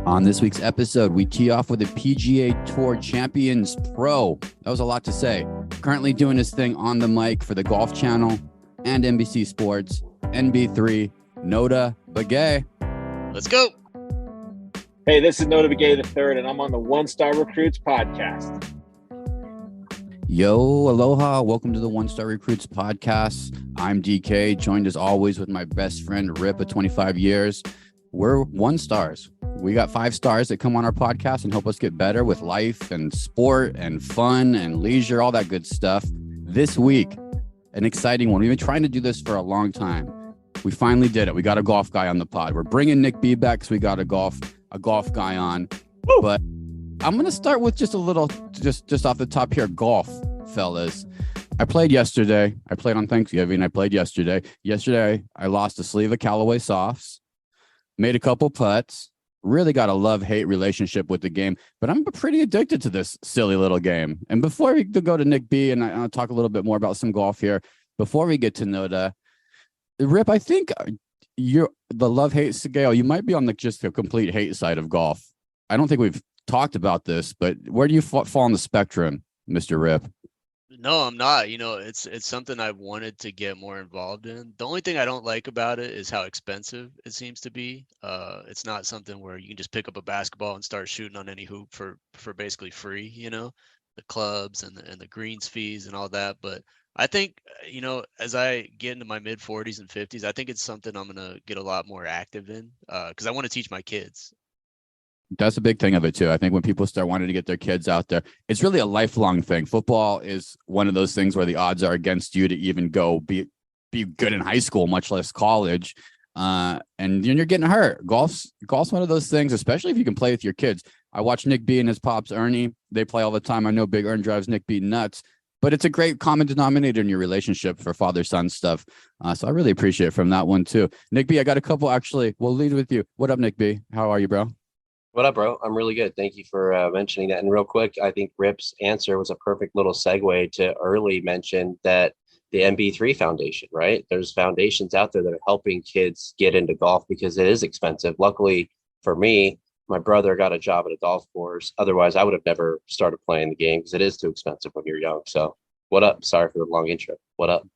On this week's episode, we tee off with a PGA Tour Champions Pro. That was a lot to say. Currently doing his thing on the mic for the Golf Channel and NBC Sports, NB3, Notah Begay. Let's go. Hey, this is Notah Begay III, and I'm on the One Star Recruits podcast. Yo, aloha. Welcome to the One Star Recruits podcast. I'm DK, joined as always with my best friend, Rip, of 25 years. We're one stars. We got 5 stars that come on our podcast and help us get better with life and sport and fun and leisure, all that good stuff. This week, an exciting one. We've been trying to do this for a long time. We finally did it. We got a golf guy on the pod. We're bringing Nick B back because we got a golf guy on. Woo! But I'm going to start with just a little, just off the top here, golf, fellas. I played yesterday. I played on Thanksgiving. I played yesterday. Yesterday, I lost a sleeve of Callaway softs, made a couple putts, really got a love-hate relationship with the game, but I'm pretty addicted to this silly little game. And before we go to Nick B, and I'll talk a little bit more about some golf here, before we get to Notah, Rip, I think you're the love-hate scale. You might be on just the complete hate side of golf. I don't think we've talked about this, but where do you fall on the spectrum, Mr. Rip? No, I'm not. It's something I wanted to get more involved in. The only thing I don't like about it is how expensive it seems to be. It's not something where you can just pick up a basketball and start shooting on any hoop for basically free, the clubs and the greens fees and all that. But I think, as I get into my mid 40s and 50s, I think it's something I'm going to get a lot more active in because I want to teach my kids. That's a big thing of it too. I think when people start wanting to get their kids out there, it's really a lifelong thing. Football is one of those things where the odds are against you to even go be good in high school, much less college. And you're getting hurt. Golf's one of those things, especially if you can play with your kids. I watch Nick B and his pops Ernie. They play all the time. I know Big Ern drives Nick B nuts, but it's a great common denominator in your relationship for father-son stuff. So I really appreciate it from that one too. Nick B, I got a couple actually. We'll lead with you. What up, Nick B? How are you, bro? What up, bro? I'm really good. Thank you for mentioning that. And real quick, I think Rip's answer was a perfect little segue to early mention that the MB3 Foundation, right? There's foundations out there that are helping kids get into golf because it is expensive. Luckily for me, my brother got a job at a golf course. Otherwise, I would have never started playing the game because it is too expensive when you're young. So what up? Sorry for the long intro. What up?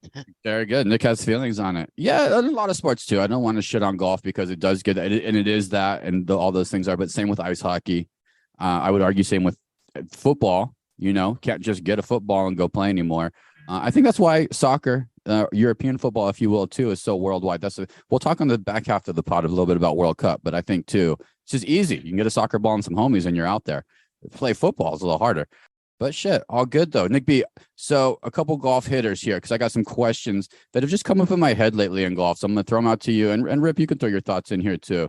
Very good. Nick has feelings on it. Yeah, a lot of sports too. I don't want to shit on golf because it does get, and it is that, and all those things are. But same with ice hockey. I would argue same with football. Can't just get a football and go play anymore. I think that's why soccer, European football, if you will, too, is so worldwide. We'll talk on the back half of the pod a little bit about World Cup, but I think too, it's just easy. You can get a soccer ball and some homies, and you're out there. Play football is a little harder. But shit, all good though. Nick B, so a couple golf hitters here because I got some questions that have just come up in my head lately in golf. So I'm going to throw them out to you. And Rip, you can throw your thoughts in here too.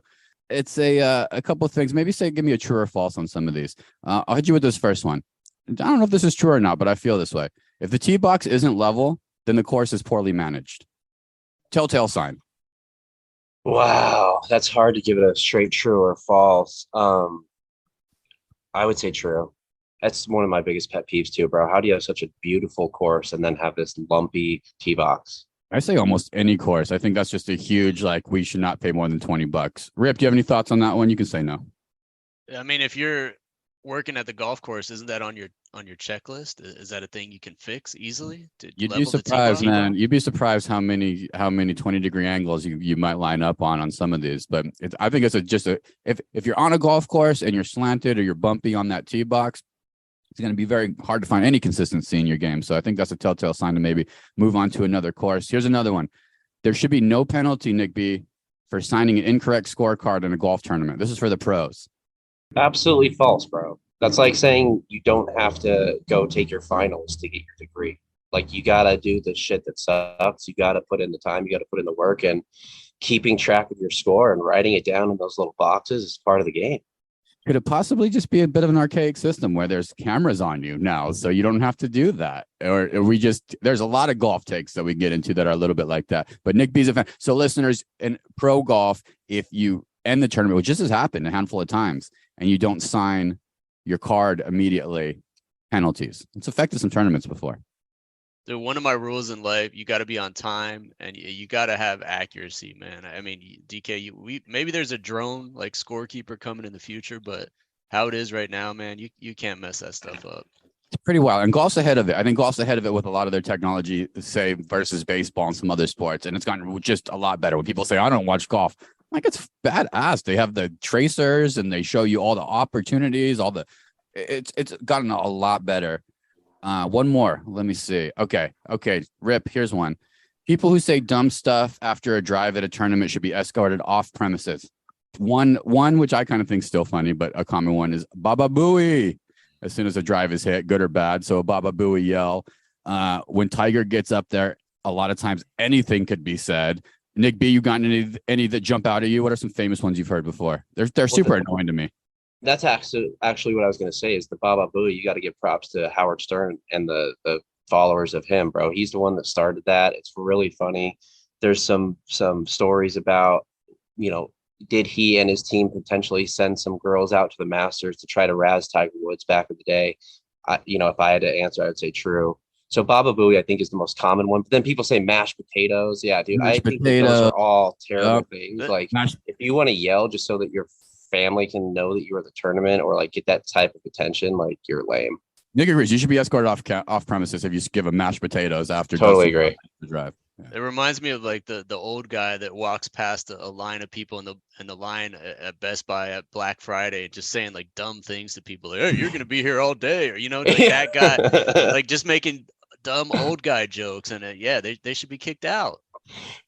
It's a couple of things. Maybe give me a true or false on some of these. I'll hit you with this first one. I don't know if this is true or not, but I feel this way. If the tee box isn't level, then the course is poorly managed. Telltale sign. Wow, that's hard to give it a straight true or false. I would say true. That's one of my biggest pet peeves too, bro. How do you have such a beautiful course and then have this lumpy tee box? I say almost any course. I think that's just a huge, we should not pay more than $20. Rip, do you have any thoughts on that one? You can say no. I mean, if you're working at the golf course, isn't that on your checklist? Is that a thing you can fix easily? You'd be surprised, man. You'd be surprised how many 20-degree angles you might line up on some of these. But I think it's if you're on a golf course and you're slanted or you're bumpy on that tee box, it's going to be very hard to find any consistency in your game. So I think that's a telltale sign to maybe move on to another course. Here's another one. There should be no penalty, Nick B, for signing an incorrect scorecard in a golf tournament. This is for the pros. Absolutely false, bro. That's like saying you don't have to go take your finals to get your degree. Like, you got to do the shit that sucks. You got to put in the time. You got to put in the work, and keeping track of your score and writing it down in those little boxes is part of the game. Could it possibly just be a bit of an archaic system where there's cameras on you now, so you don't have to do that? Or there's a lot of golf takes that we get into that are a little bit like that. But Nick B's a fan. So listeners, in pro golf, if you end the tournament, which just has happened a handful of times, and you don't sign your card immediately, penalties. It's affected some tournaments before. Dude, one of my rules in life, you got to be on time and you got to have accuracy, man. I mean, DK, maybe there's a drone like scorekeeper coming in the future, but how it is right now, man, you can't mess that stuff up. It's pretty wild. And golf's ahead of it. I think golf's ahead of it with a lot of their technology, say, versus baseball and some other sports. And it's gotten just a lot better. When people say, I don't watch golf, like, it's badass. They have the tracers and they show you all the opportunities, it's gotten a lot better. One more. Let me see. Okay. Rip, here's one. People who say dumb stuff after a drive at a tournament should be escorted off premises. One which I kind of think is still funny, but a common one is Baba Booey as soon as a drive is hit, good or bad. So a Baba Booey yell. When Tiger gets up there, a lot of times anything could be said. Nick B, you got any that jump out at you? What are some famous ones you've heard before? They're super annoying to me. That's actually what I was going to say is the Baba Booey. You got to give props to Howard Stern and the followers of him, bro. He's the one that started that. It's really funny. There's some stories about, did he and his team potentially send some girls out to the Masters to try to razz Tiger Woods back in the day? If I had to answer, I would say true. So Baba Booey, I think, is the most common one. But then people say mashed potatoes. Yeah, dude, I think those are all terrible things. Like, if you want to yell just so that your family can know that you are at the tournament or like get that type of attention, like, you're lame. Nick agrees. You should be escorted off premises if you give them mashed potatoes after. Totally agree. The drive. Yeah. It reminds me of like the old guy that walks past a line of people in the line at Best Buy at Black Friday, just saying like dumb things to people. Like, hey, you're gonna be here all day, or like that guy, like just making dumb old guy jokes, and they should be kicked out.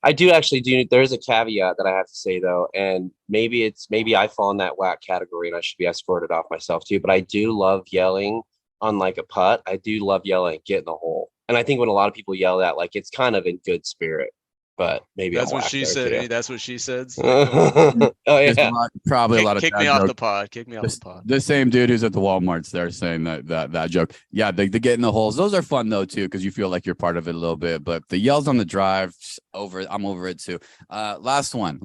I do actually. There's a caveat that I have to say though, and maybe I fall in that whack category, and I should be escorted off myself too. But I do love yelling on like a putt. I do love yelling, get in the hole. And I think when a lot of people yell that, like, it's kind of in good spirit, but maybe that's what she said. Too. That's what she said. Oh yeah, probably a lot of kick me off the pod. Kick me off the pod. The same dude who's at the Walmart's there saying that joke. Yeah, they get in the holes. Those are fun though too, because you feel like you're part of it a little bit. But the yells on the drive, I'm over it too. Last one.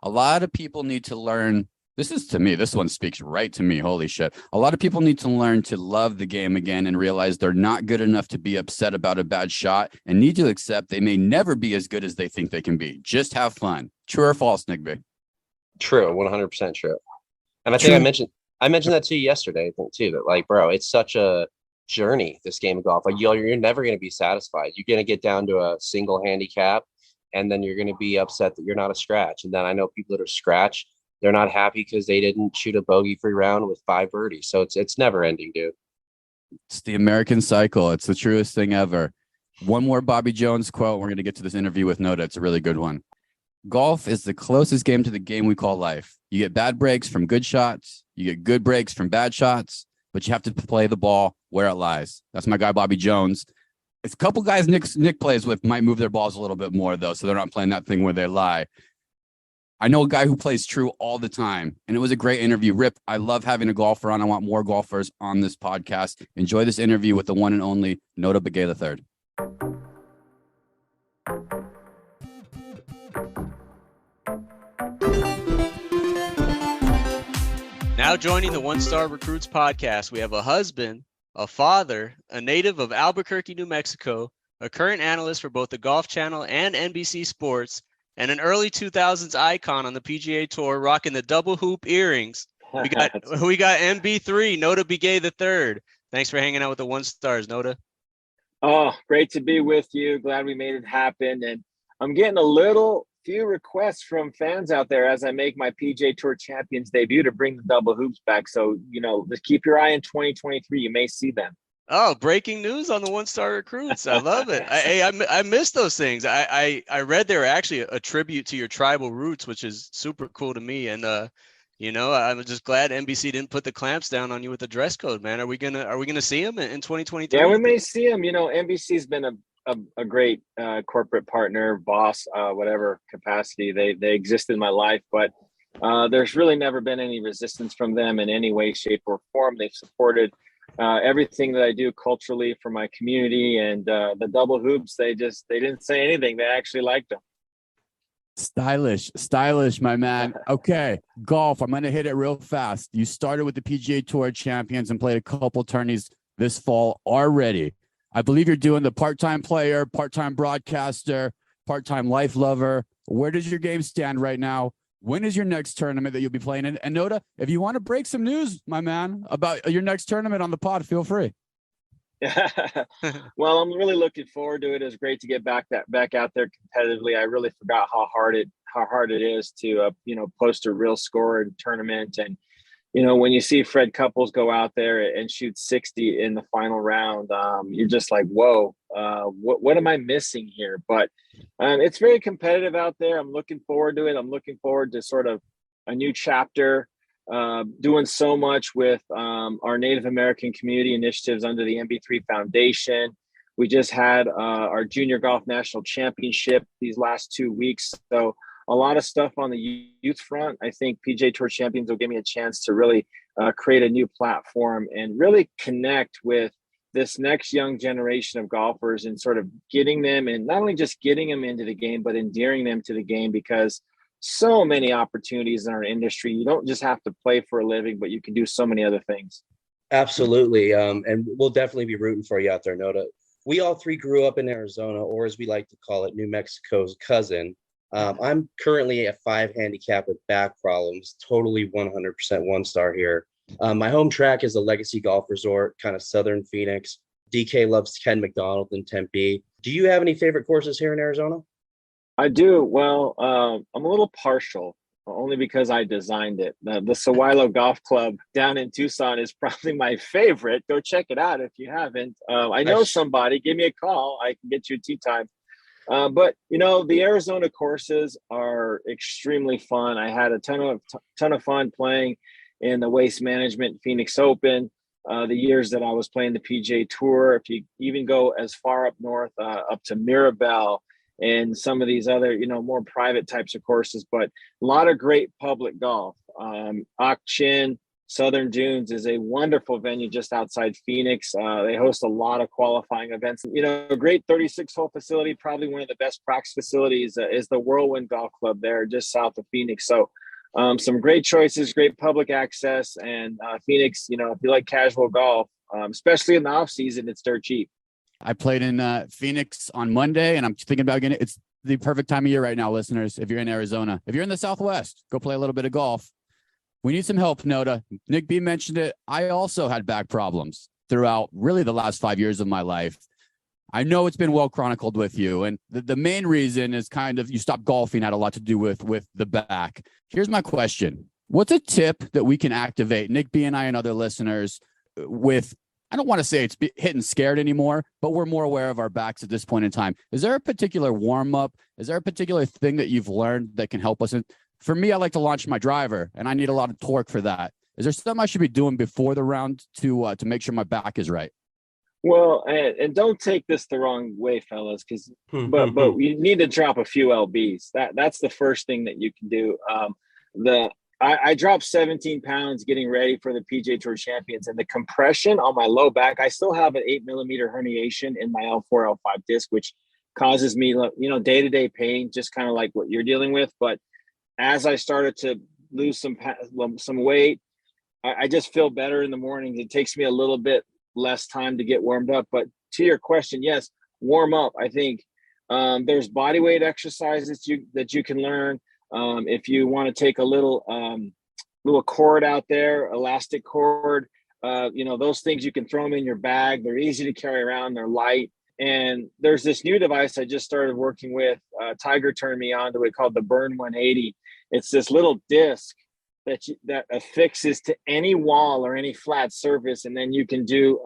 A lot of people need to learn. This one speaks right to me. Holy shit. A lot of people need to learn to love the game again and realize they're not good enough to be upset about a bad shot and need to accept they may never be as good as they think they can be. Just have fun. True or false, Nick B? True. 100% true. And I think I mentioned that to you yesterday, I think too, that like, bro, it's such a journey, this game of golf. Like, you're never going to be satisfied. You're going to get down to a single handicap and then you're going to be upset that you're not a scratch. And then I know people that are scratch, they're not happy because they didn't shoot a bogey-free round with 5 birdies. So it's never ending, dude. It's the American cycle. It's the truest thing ever. One more Bobby Jones quote. We're going to get to this interview with Notah. It's a really good one. Golf is the closest game to the game we call life. You get bad breaks from good shots. You get good breaks from bad shots, but you have to play the ball where it lies. That's my guy, Bobby Jones. It's a couple guys Nick plays with might move their balls a little bit more, though, so they're not playing that thing where they lie. I know a guy who plays true all the time, and it was a great interview. Rip, I love having a golfer on. I want more golfers on this podcast. Enjoy this interview with the one and only Notah Begay III. Now joining the One Star Recruits podcast, we have a husband, a father, a native of Albuquerque, New Mexico, a current analyst for both the Golf Channel and NBC Sports, and an early 2000s icon on the PGA Tour, rocking the double hoop earrings. We got MB3, Notah Begay III. Thanks for hanging out with the One Stars, Notah. Oh, great to be with you. Glad we made it happen. And I'm getting a few requests from fans out there as I make my PGA Tour Champions debut to bring the double hoops back. So, just keep your eye in 2023. You may see them. Oh, breaking news on the One Star Recruits. I love it. I miss those things. I read they were actually a tribute to your tribal roots, which is super cool to me. And, I'm just glad NBC didn't put the clamps down on you with the dress code, man. Are we gonna see them in 2023? Yeah, we may see them. NBC's been a great corporate partner, boss, whatever capacity they exist in my life. But there's really never been any resistance from them in any way, shape, or form. They've supported everything that I do culturally for my community, and the double hoops, they didn't say anything. They actually liked them. Stylish, my man. Okay, golf. I'm going to hit it real fast. You started with the PGA Tour Champions and played a couple tourneys this fall already. I believe you're doing the part-time player, part-time broadcaster, part-time life lover. Where does your game stand right now? When is your next tournament that you'll be playing in? And Notah, if you want to break some news, my man, about your next tournament on the pod, feel free. Well, I'm really looking forward to it. It was great to get back out there competitively. I really forgot how hard it is to post a real score in tournament. And when you see Fred Couples go out there and shoot 60 in the final round, you're just like, whoa, what am I missing here? But it's very competitive out there. I'm looking forward to it. I'm looking forward to sort of a new chapter, doing so much with our Native American community initiatives under the MB3 Foundation. We just had our Junior Golf National Championship these last 2 weeks. So a lot of stuff on the youth front. I think PGA Tour Champions will give me a chance to really create a new platform and really connect with this next young generation of golfers and sort of getting them, and not only just getting them into the game, but endearing them to the game, because so many opportunities in our industry. You don't just have to play for a living, but you can do so many other things. Absolutely. And we'll definitely be rooting for you out there, Notah. We all three grew up in Arizona, or as we like to call it, New Mexico's cousin. I'm currently a 5 handicap with back problems, totally 100% 1-star here. My home track is a Legacy Golf Resort, kind of southern Phoenix. DK loves Ken McDonald in Tempe. Do you have any favorite courses here in Arizona? I do. Well, I'm a little partial, only because I designed it. The Sawilo Golf Club down in Tucson is probably my favorite. Go check it out if you haven't. I know somebody. Give me a call. I can get you a tee time. But the Arizona courses are extremely fun. I had a ton of fun playing in the Waste Management Phoenix Open. The years that I was playing the PGA Tour, if you even go as far up north, up to Mirabel, and some of these other, more private types of courses, but a lot of great public golf. Ak-Chin Southern Dunes is a wonderful venue just outside Phoenix. They host a lot of qualifying events. A great 36-hole facility, probably one of the best practice facilities is the Whirlwind Golf Club there just south of Phoenix. So some great choices, great public access. And Phoenix, if you like casual golf, especially in the off season, it's dirt cheap. I played in Phoenix on Monday, and I'm thinking about getting it. It's the perfect time of year right now, listeners. If you're in Arizona, if you're in the Southwest, go play a little bit of golf. We need some help, Notah. Nick B mentioned it. I also had back problems throughout really the last 5 years of my life. I know it's been well chronicled with you. And the main reason is kind of you stopped golfing had a lot to do with the back. Here's my question. What's a tip that we can activate, Nick B and I and other listeners, with, I don't want to say it's hitting scared anymore, but we're more aware of our backs at this point in time. Is there a particular warm-up? Is there a particular thing that you've learned that can help us? For me, I like to launch my driver, and I need a lot of torque for that. Is there something I should be doing before the round to make sure my back is right? Well, and don't take this the wrong way, fellas, but you need to drop a few lbs. That's the first thing that you can do. I dropped 17 pounds getting ready for the PGA Tour Champions, and the compression on my low back, I still have an 8mm herniation in my L4, L5 disc, which causes me, day-to-day pain, just kind of like what you're dealing with. But as I started to lose some weight, I just feel better in the mornings. It takes me a little bit less time to get warmed up. But to your question, yes, warm up. I think there's body weight exercises that you can learn. If you want to take a little cord out there, elastic cord, those things, you can throw them in your bag. They're easy to carry around. They're light. And there's this new device I just started working with. Tiger turned me on to it, called the Burn 180. It's this little disc that affixes to any wall or any flat surface, and then you can do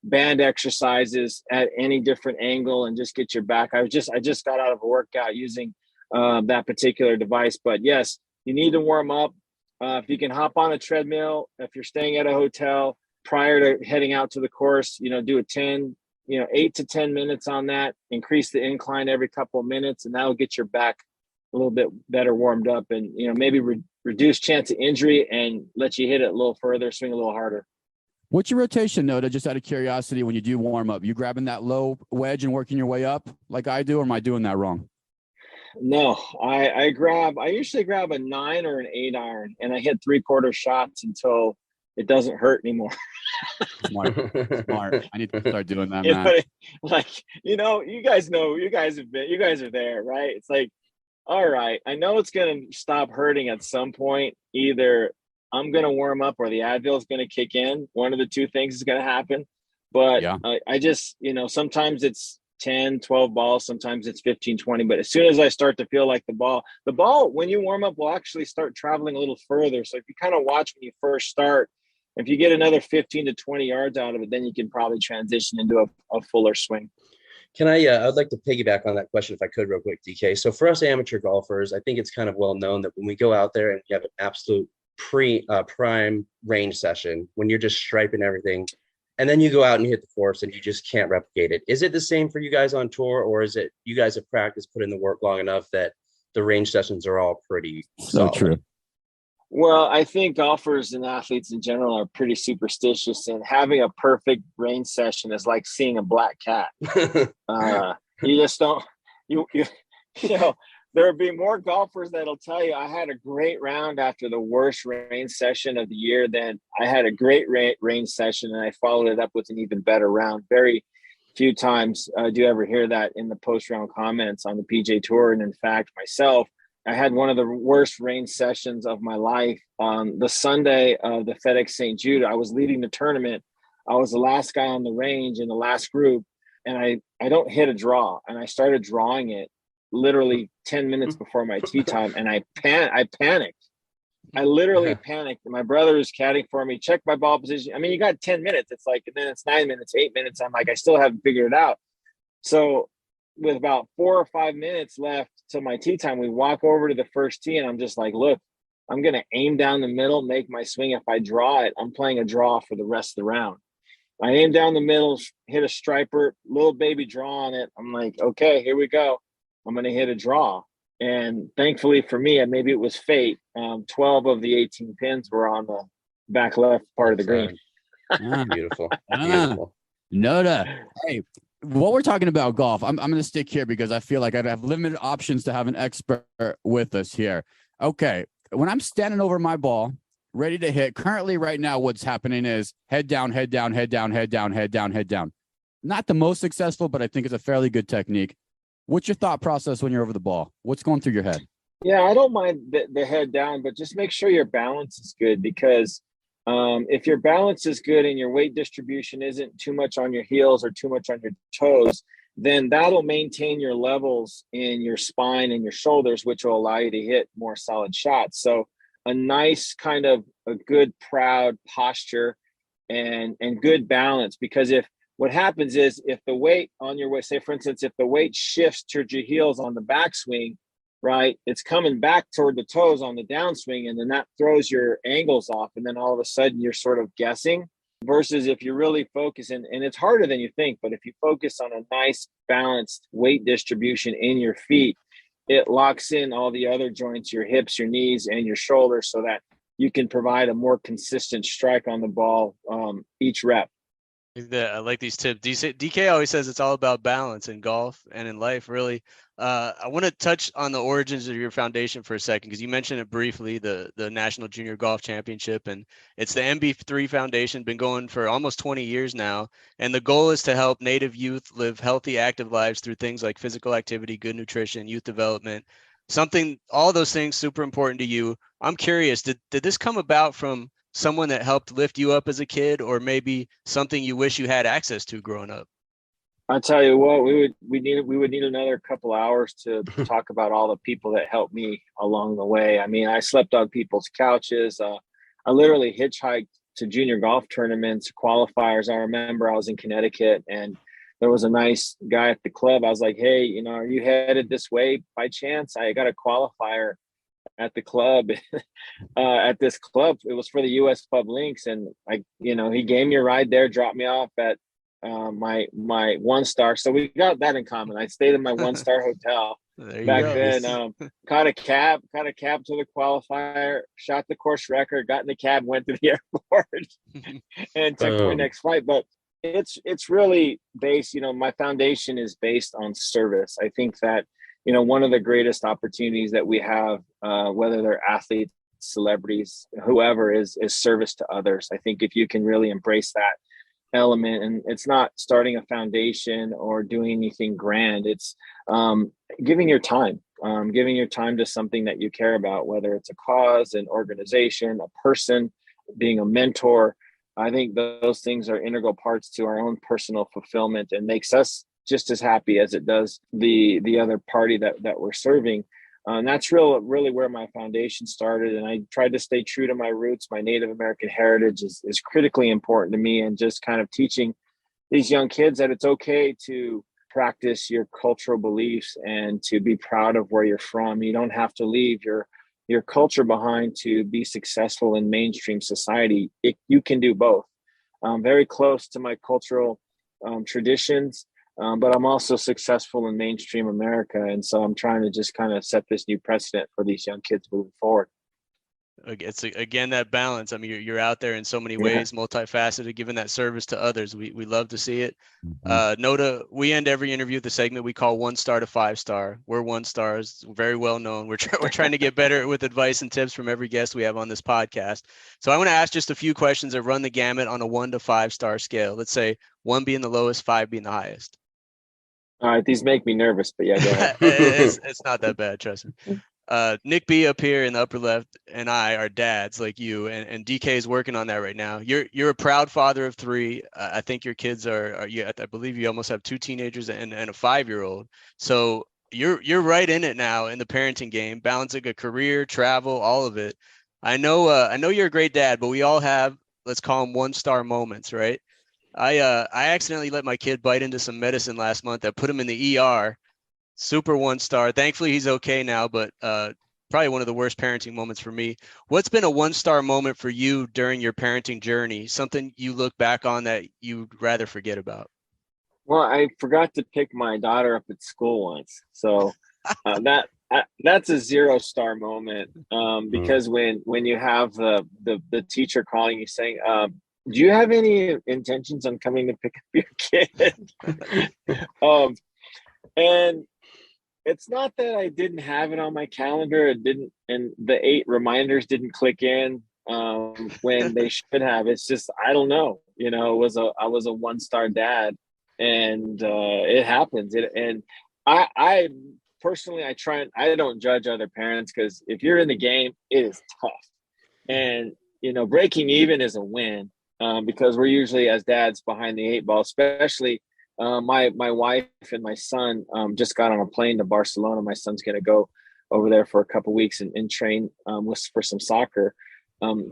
band exercises at any different angle and just get your back. I just got out of a workout using that particular device. But yes, you need to warm up. If you can hop on a treadmill, if you're staying at a hotel prior to heading out to the course, do 8 to 10 minutes on that. Increase the incline every couple of minutes, and that'll get your back a little bit better warmed up, and maybe reduce chance of injury and let you hit it a little further, swing a little harder. What's your rotation, Notah? Just out of curiosity, when you do warm up, you grabbing that low wedge and working your way up like I do, or am I doing that wrong? No, I usually grab a 9 or an 8 iron, and I hit 3/4 shots until it doesn't hurt anymore. Smart. I need to start doing that, You man. know, like, you guys are there, right? It's like, all right, I know it's going to stop hurting at some point. Either I'm going to warm up or the Advil is going to kick in. One of the two things is going to happen. But Yeah. I just, sometimes it's 10, 12 balls, sometimes it's 15, 20. But as soon as I start to feel like the ball, when you warm up, will actually start traveling a little further. So if you kind of watch when you first start, if you get another 15 to 20 yards out of it, then you can probably transition into a fuller swing. Can I'd like to piggyback on that question if I could real quick, DK. So for us amateur golfers, I think it's kind of well known that when we go out there and we have an absolute prime range session, when you're just striping everything, and then you go out and hit the course and you just can't replicate it. Is it the same for you guys on tour, or is it you guys have practiced, put in the work long enough that the range sessions are all pretty solid? True. Well, I think golfers and athletes in general are pretty superstitious, and having a perfect range session is like seeing a black cat. You just don't, there'll be more golfers that'll tell you I had a great round after the worst range session of the year than I had a great range session and I followed it up with an even better round. Very few times do you ever hear that in the post-round comments on the PGA Tour. And in fact, myself, I had one of the worst range sessions of my life on the Sunday of the FedEx St. Jude. I was leading the tournament. I was the last guy on the range in the last group, and I don't hit a draw. And I started drawing it literally 10 minutes before my tee time, and I panicked. I literally panicked. And my brother was caddying for me, check my ball position. I mean, you got 10 minutes. It's like, and then it's 9 minutes, 8 minutes. I'm like, I still haven't figured it out. So with about 4 or 5 minutes left till my tee time, we walk over to the first tee, and I'm just like, look, I'm going to aim down the middle, make my swing. If I draw it, I'm playing a draw for the rest of the round. I aim down the middle, hit a striper, little baby draw on it. I'm like, okay, here we go. I'm going to hit a draw. And thankfully for me, and maybe it was fate, 12 of the 18 pins were on the back left part of the green. Beautiful. Beautiful. Notah, hey, what we're talking about golf, I'm going to stick here because I feel like I have limited options to have an expert with us here. Okay, when I'm standing over my ball, ready to hit, currently right now what's happening is head down, head down, head down, head down, head down, head down. Not the most successful, but I think it's a fairly good technique. What's your thought process when you're over the ball? What's going through your head? Yeah, I don't mind the head down, but just make sure your balance is good, because if your balance is good and your weight distribution isn't too much on your heels or too much on your toes, then that'll maintain your levels in your spine and your shoulders, which will allow you to hit more solid shots. So a nice kind of a good, proud posture and good balance, because what happens is if the weight on your way, say for instance, if the weight shifts towards your heels on the backswing, right, it's coming back toward the toes on the downswing, and then that throws your angles off, and then all of a sudden you're sort of guessing. Versus if you really focus, and it's harder than you think, but if you focus on a nice balanced weight distribution in your feet, it locks in all the other joints, your hips, your knees, and your shoulders, so that you can provide a more consistent strike on the ball each rep. I like these tips. DK always says it's all about balance in golf and in life, really. I want to touch on the origins of your foundation for a second, because you mentioned it briefly, the National Junior Golf Championship, and it's the MB3 Foundation, been going for almost 20 years now. And the goal is to help Native youth live healthy, active lives through things like physical activity, good nutrition, youth development, all those things super important to you. I'm curious, did this come about from someone that helped lift you up as a kid, or maybe something you wish you had access to growing up? I'll tell you what, we would need another couple hours to talk about all the people that helped me along the way. I mean, I slept on people's couches. I literally hitchhiked to junior golf tournaments, qualifiers. I remember I was in Connecticut, and there was a nice guy at the club. I was like, hey, are you headed this way by chance? I got a qualifier at the club, at this club. It was for the US Pub Links. And he gave me a ride there, dropped me off at my 1-star. So we got that in common. I stayed in my 1-star hotel back then. Caught a cab to the qualifier, shot the course record, got in the cab, went to the airport and took my next flight. But it's really based, my foundation is based on service. I think that one of the greatest opportunities that we have, whether they're athletes athletes, celebrities, whoever, is service to others. I think if you can really embrace that element, and it's not starting a foundation or doing anything grand, it's giving your time, to something that you care about, whether it's a cause, an organization, a person, being a mentor. I think those things are integral parts to our own personal fulfillment and makes us just as happy as it does the other party that we're serving. And that's really where my foundation started. And I tried to stay true to my roots. My Native American heritage is critically important to me, and just kind of teaching these young kids that it's okay to practice your cultural beliefs and to be proud of where you're from. You don't have to leave your culture behind to be successful in mainstream society. You can do both. I'm very close to my cultural traditions, but I'm also successful in mainstream America. And so I'm trying to just kind of set this new precedent for these young kids moving forward. It's again that balance. I mean, you're out there in so many ways, multifaceted, giving that service to others. We love to see it. Notah, we end every interview with the segment we call 1 star to 5 star. We're 1 stars, very well known. We're trying to get better with advice and tips from every guest we have on this podcast. So I want to ask just a few questions that run the gamut on a 1 to 5 star scale. Let's say 1 being the lowest, 5 being the highest. All right, these make me nervous, but yeah, go ahead. It's not that bad, trust me. Nick B up here in the upper left and I are dads like you, and DK is working on that right now. You're a proud father of 3. I think your kids are I believe you almost have 2 teenagers and a 5-year-old. So you're right in it now in the parenting game, balancing a career, travel, all of it. I know you're a great dad, but we all have, let's call them 1 star moments, right? I accidentally let my kid bite into some medicine last month that put him in the ER. Super 1 star. Thankfully, he's okay now, but probably one of the worst parenting moments for me. What's been a 1 star moment for you during your parenting journey? Something you look back on that you'd rather forget about? Well, I forgot to pick my daughter up at school once, so that's a 0 star moment. Because when you have the teacher calling you saying, "Do you have any intentions on coming to pick up your kid?" And it's not that I didn't have it on my calendar. It didn't, and the 8 reminders didn't click in when they should have. It's just, I don't know. I was a 1 star dad, and it happens. And I personally, I don't judge other parents, because if you're in the game, it is tough. And breaking even is a win, because we're usually, as dads, behind the 8 ball, especially. My wife and my son just got on a plane to Barcelona. My son's going to go over there for a couple of weeks and train for some soccer.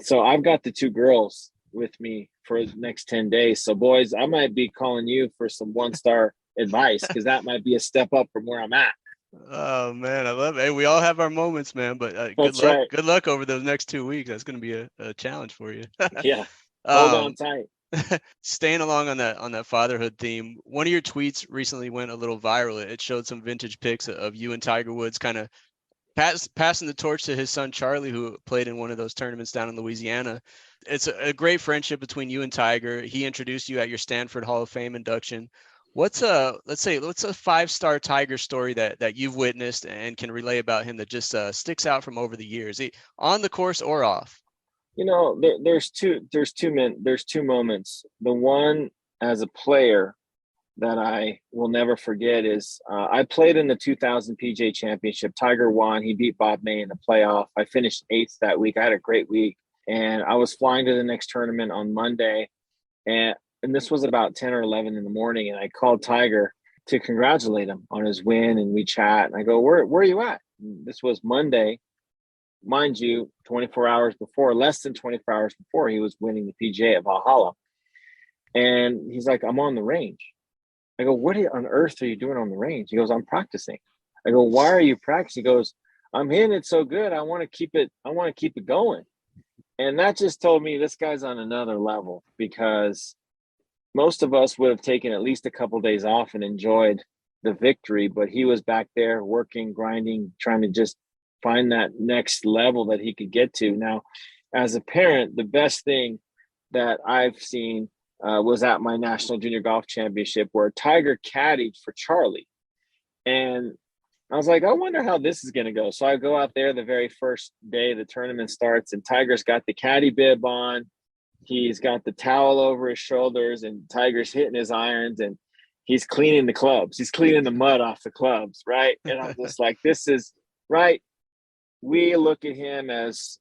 So I've got the 2 girls with me for the next 10 days. So boys, I might be calling you for some 1 star advice, because that might be a step up from where I'm at. Oh man, I love it. Hey, we all have our moments, man, but That's right. Good luck over those next 2 weeks. That's going to be a challenge for you. Yeah. Hold on tight. Staying along on that fatherhood theme, one of your tweets recently went a little viral. It showed some vintage pics of you and Tiger Woods kind of passing the torch to his son Charlie, who played in one of those tournaments down in Louisiana. It's a great friendship between you and Tiger. He introduced you at your Stanford Hall of Fame induction. What's a 5-star Tiger story that you've witnessed and can relay about him that just sticks out from over the years, on the course or off? There's two moments. The one as a player that I will never forget is I played in the 2000 PGA Championship. Tiger won. He beat Bob May in the playoff. I finished 8th that week. I had a great week, and I was flying to the next tournament on Monday, and this was about 10 or 11 in the morning, and I called Tiger to congratulate him on his win, and we chat, and I go, where are you at? And this was Monday. Mind you, 24 hours before, less than 24 hours before, he was winning the PGA at Valhalla. And he's like, I'm on the range. I go, what on earth are you doing on the range? He goes, I'm practicing. I go, why are you practicing? He goes, I'm hitting it so good. I want to keep it going. And that just told me this guy's on another level, because most of us would have taken at least a couple of days off and enjoyed the victory, but he was back there working, grinding, trying to just find that next level that he could get to. Now, as a parent, the best thing that I've seen was at my National Junior Golf Championship, where Tiger caddied for Charlie. And I was like, I wonder how this is going to go. So I go out there the very first day the tournament starts, and Tiger's got the caddy bib on. He's got the towel over his shoulders, and Tiger's hitting his irons, and he's cleaning the clubs. He's cleaning the mud off the clubs, right? And I'm just like, this is right. We look at him as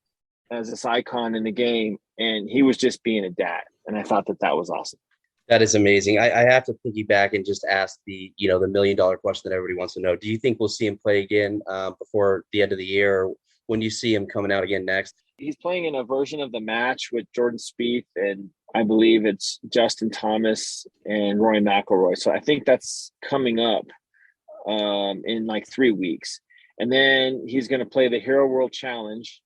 this icon in the game, and he was just being a dad. And I thought that was awesome. That is amazing. I have to piggyback and just ask the $1 million question that everybody wants to know. Do you think we'll see him play again before the end of the year, or when you see him coming out again next? He's playing in a version of the match with Jordan Spieth, and I believe it's Justin Thomas and Rory McIlroy. So I think that's coming up in like 3 weeks. And then he's going to play the Hero World Challenge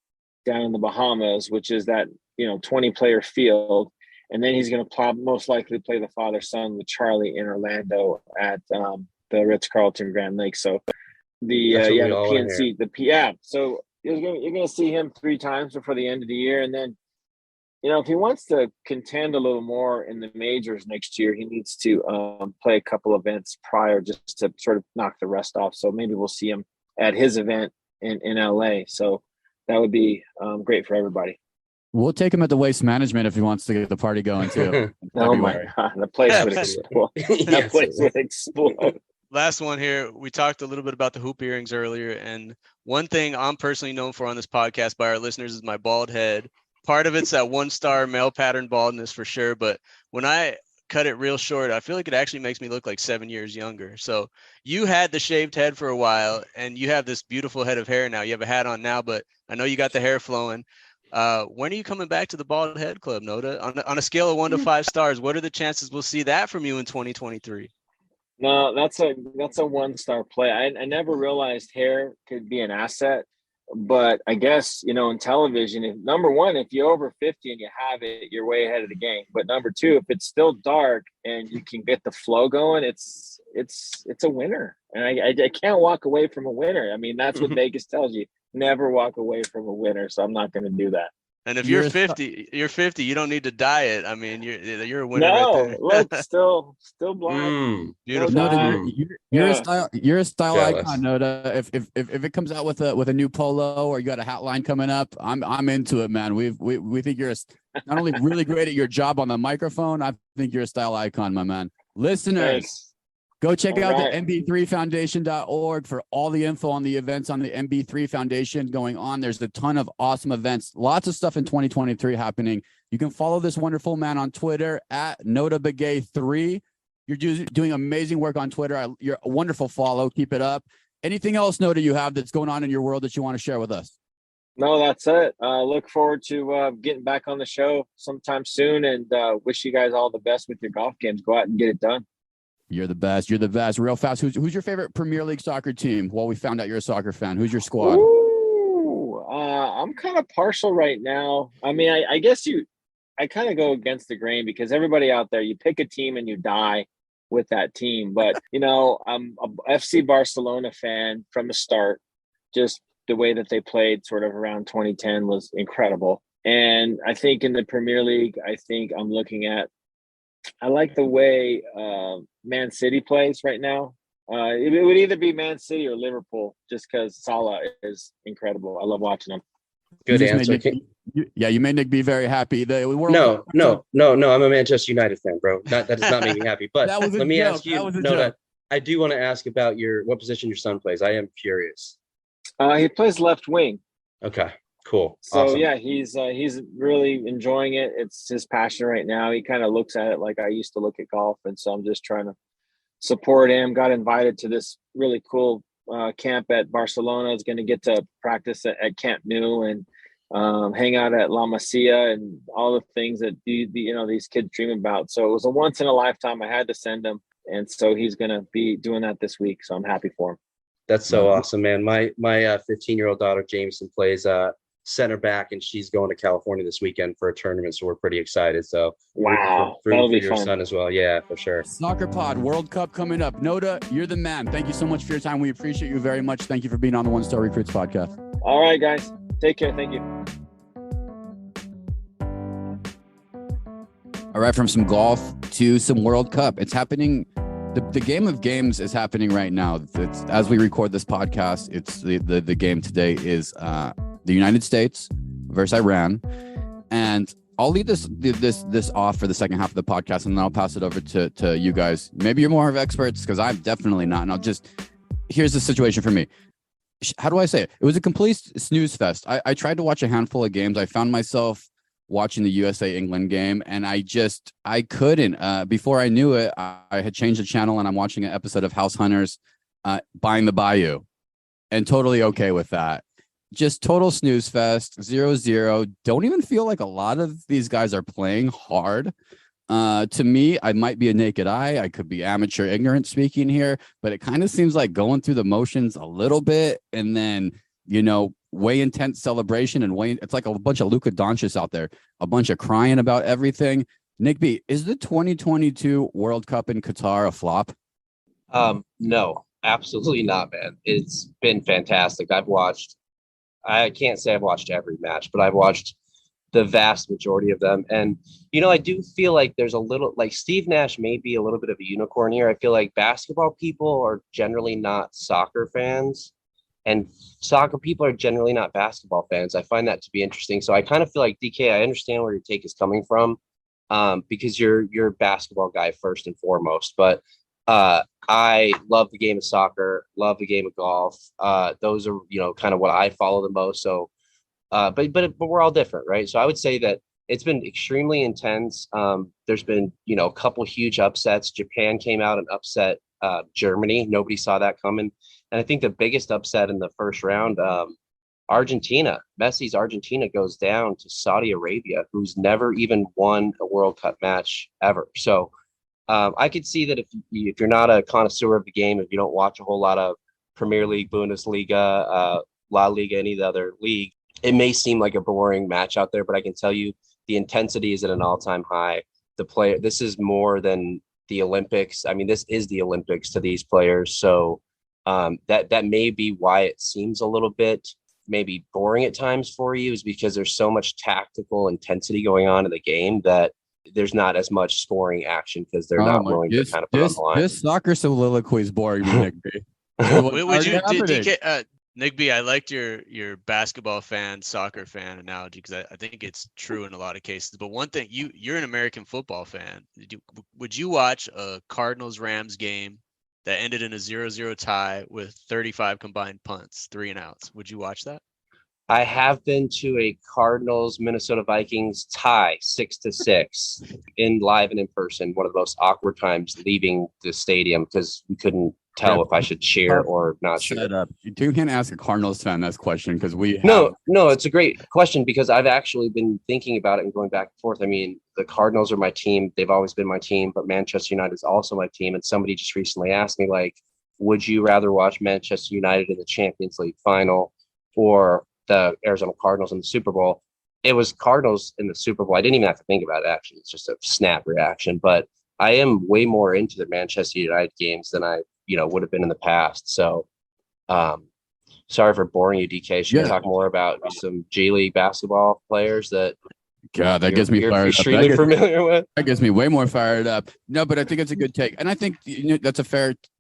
down in the Bahamas, which is that 20-player field. And then he's going to most likely play the father-son with Charlie in Orlando at the Ritz-Carlton Grand Lake. So the PNC, So you're going to see him 3 times before the end of the year. And then, if he wants to contend a little more in the majors next year, he needs to play a couple events prior just to sort of knock the rest off. So maybe we'll see him at his event in LA. So that would be great for everybody. We'll take him at the Waste Management if he wants to get the party going too. Oh my God, the place would explode. That place would explode. Last one here. We talked a little bit about the hoop earrings earlier, and one thing I'm personally known for on this podcast by our listeners is my bald head. Part of it's that 1-star male pattern baldness for sure, but when I cut it real short, I feel like it actually makes me look like 7 years younger. So you had the shaved head for a while, and you have this beautiful head of hair now. You have a hat on now, but I know you got the hair flowing. When are you coming back to the Bald Head Club, Notah? On a scale of 1 to 5 stars, what are the chances we'll see that from you in 2023? No, that's a 1-star play. I never realized hair could be an asset, but I guess, in television, number one, if you're over 50 and you have it, you're way ahead of the game. But number two, if it's still dark and you can get the flow going, it's a winner. And I can't walk away from a winner. I mean, that's what Vegas tells you. Never walk away from a winner. So I'm not going to do that. And if you're 50, you don't need to dye it. I mean, you're a winner. No, right there. look, still blonde. Beautiful. Notah, you're a style Jealous. icon, Notah. If it comes out with a new polo, or you got a hat line coming up, I'm into it, man. We think you're not only really great at your job on the microphone, I think you're a style icon, my man. Listeners. Thanks. Go check out right. the MB3foundation.org for all the info on the events on the MB3 Foundation going on. There's a ton of awesome events, lots of stuff in 2023 happening. You can follow this wonderful man on Twitter at Notah Begay III. You're doing amazing work on Twitter. You're a wonderful follow. Keep it up. Anything else, Notah, you have that's going on in your world that you want to share with us? No, that's it. Look forward to getting back on the show sometime soon, and wish you guys all the best with your golf games. Go out and get it done. You're the best. You're the best. Real fast. Who's your favorite Premier League soccer team? Well, we found out you're a soccer fan. Who's your squad? Ooh, I'm kind of partial right now. I mean, I guess I kind of go against the grain because everybody out there, you pick a team and you die with that team. But, I'm a FC Barcelona fan from the start. Just the way that they played sort of around 2010 was incredible. And I think in the Premier League, I'm looking at, I like the way Man City plays right now. It would either be Man City or Liverpool, just because Salah is incredible. I love watching him. Good answer. You made Nick be very happy. No. I'm a Manchester United fan, bro. That does not make me happy. But let me ask you, Notah, I do want to ask about what position your son plays. I am curious. He plays left wing. Okay. Cool. So awesome. yeah, he's really enjoying it. It's his passion right now. He kind of looks at it like I used to look at golf, and so I'm just trying to support him. Got invited to this really cool camp at Barcelona. Is going to get to practice at Camp Nou and hang out at La Masia and all the things that these kids dream about. So it was a once in a lifetime. I had to send him, and so he's going to be doing that this week. So I'm happy for him. That's so awesome, man. My 15-year-old daughter Jameson plays center back, and she's going to California this weekend for a tournament, so we're pretty excited. So wow, that'll be your fun. Son as well. Yeah, for sure. Soccer Pod World Cup coming up. Notah, you're the man. Thank you so much for your time. We appreciate you very much. Thank you for being on the One Star Recruits podcast. All right, guys, take care. Thank you. All right, from some golf to some World Cup. It's happening The game of games is happening right now. It's, as we record this podcast, it's the game today is the United States versus Iran, and I'll leave this off for the second half of the podcast, and then I'll pass it over to you guys. Maybe you're more of experts, because I'm definitely not. And here's the situation for me. How do I say it? It was a complete snooze fest. I tried to watch a handful of games. I found myself watching the USA England game, and I couldn't. Before I knew it, I had changed the channel, and I'm watching an episode of House Hunters, Buying the Bayou, and totally okay with that. Just total snooze fest, 0-0. Don't even feel like a lot of these guys are playing hard. To me, I might be a naked eye. I could be amateur ignorant speaking here, but it kind of seems like going through the motions a little bit, and then, way intense celebration and it's like a bunch of Luka Doncic out there, a bunch of crying about everything. Nick B, is the 2022 World Cup in Qatar a flop? No, absolutely not, man. It's been fantastic. I can't say I've watched every match, but I've watched the vast majority of them. And, I do feel like there's a little, like, Steve Nash may be a little bit of a unicorn here. I feel like basketball people are generally not soccer fans, and soccer people are generally not basketball fans. I find that to be interesting. So I kind of feel like, DK, I understand where your take is coming from, because you're a basketball guy first and foremost. But I love the game of soccer, love the game of golf. Those are, kind of what I follow the most. So, but we're all different, right? So I would say that it's been extremely intense. There's been, a couple huge upsets. Japan came out and upset Germany. Nobody saw that coming. And I think the biggest upset in the first round, Argentina. Messi's Argentina goes down to Saudi Arabia, who's never even won a World Cup match ever. So I could see that if you're not a connoisseur of the game, if you don't watch a whole lot of Premier League, Bundesliga, La Liga, any of the other league, it may seem like a boring match out there, but I can tell you the intensity is at an all-time high. This is more than the Olympics. I mean, this is the Olympics to these players. So that may be why it seems a little bit maybe boring at times for you, is because there's so much tactical intensity going on in the game that there's not as much scoring action, because they're not willing to kind of put on the line. This soccer soliloquy is boring me, Nick B. Would you, DK, Nick B, I liked your basketball fan, soccer fan analogy, because I think it's true in a lot of cases. But one thing, you're an American football fan. Would you watch a Cardinals-Rams game that ended in a 0-0 tie with 35 combined punts, 3 and outs? Would you watch that? I have been to a Cardinals Minnesota Vikings tie 6-6 in live and in person. One of the most awkward times leaving the stadium, because we couldn't tell if I should cheer or not cheer. Shut up. You can't ask a Cardinals fan this question, because No, it's a great question, because I've actually been thinking about it and going back and forth. I mean, the Cardinals are my team. They've always been my team, but Manchester United is also my team. And somebody just recently asked me, like, would you rather watch Manchester United in the Champions League final or the Arizona Cardinals in the Super Bowl? It was Cardinals in the Super Bowl. I didn't even have to think about it, actually. It's just a snap reaction. But I am way more into the Manchester United games than I would have been in the past. So sorry for boring you, DK. Should we talk more about some G League basketball players that that gets me fired up. Extremely familiar with. That gets me way more fired up. No, but I think it's a good take, and I think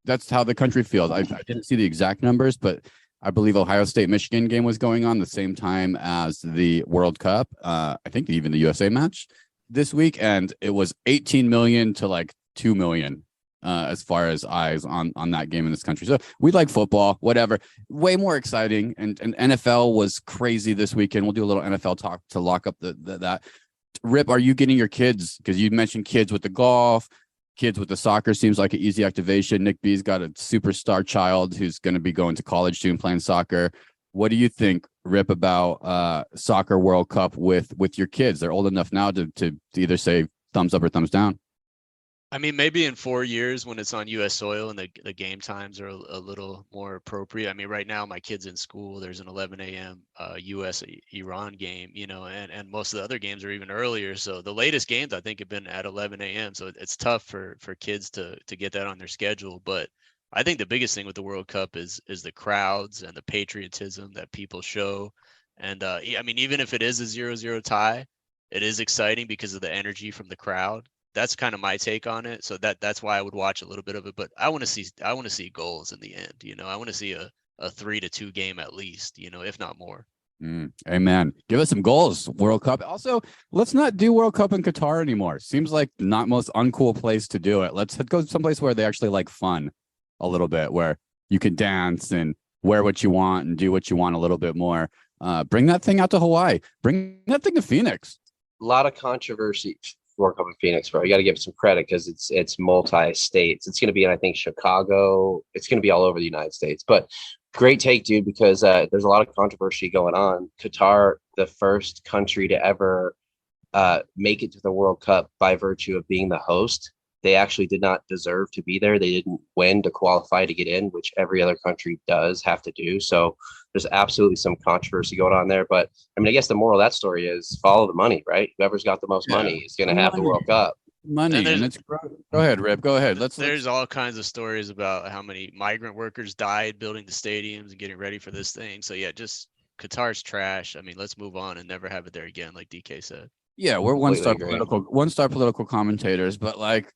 that's how the country feels. I didn't see the exact numbers, but I believe Ohio State Michigan game was going on the same time as the World Cup. I think even the USA match this week, and it was 18 million to like 2 million as far as eyes on that game in this country. So we like football, whatever. Way more exciting, and NFL was crazy this weekend. We'll do a little NFL talk to lock up that. Rip, are you getting your kids? Because you mentioned kids with the golf, kids with the soccer seems like an easy activation. Nick B's got a superstar child who's going to be going to college soon playing soccer. What do you think, Rip, about soccer World Cup with your kids? They're old enough now to either say thumbs up or thumbs down. I mean, maybe in 4 years when it's on U.S. soil and the game times are a little more appropriate. I mean, right now my kid's in school. There's an 11 a.m. U.S.-Iran game, and most of the other games are even earlier. So the latest games I think have been at 11 a.m. So it's tough for kids to get that on their schedule. But I think the biggest thing with the World Cup is the crowds and the patriotism that people show. And I mean, even if it is a 0-0 tie, it is exciting because of the energy from the crowd. that's kind of my take on it. So that's why I would watch a little bit of it. But I want to see goals in the end. I want to see a 3-2 game at least. If not more. Amen. Give us some goals. World Cup. Also, let's not do World Cup in Qatar anymore. Seems like not most uncool place to do it. Let's go someplace where they actually like fun a little bit, where you can dance and wear what you want and do what you want a little bit more. Bring that thing out to Hawaii. Bring that thing to Phoenix. A lot of controversy for World Cup in Phoenix, bro. You got to give it some credit because it's multi-states. It's going to be in, I think, Chicago. It's going to be all over the United States. But great take, dude, because there's a lot of controversy going on. Qatar, the first country to ever make it to the World Cup by virtue of being the host. They actually did not deserve to be there. They didn't win to qualify to get in, which every other country does have to do. So there's absolutely some controversy going on there. But I mean, I guess the moral of that story is follow the money, right? Whoever's got the most money is going to have the World Cup. Money. And it's go ahead, Rip. Go ahead. There's all kinds of stories about how many migrant workers died building the stadiums and getting ready for this thing. So yeah, just Qatar's trash. I mean, let's move on and never have it there again, like DK said. Yeah, we're one-star political commentators, but like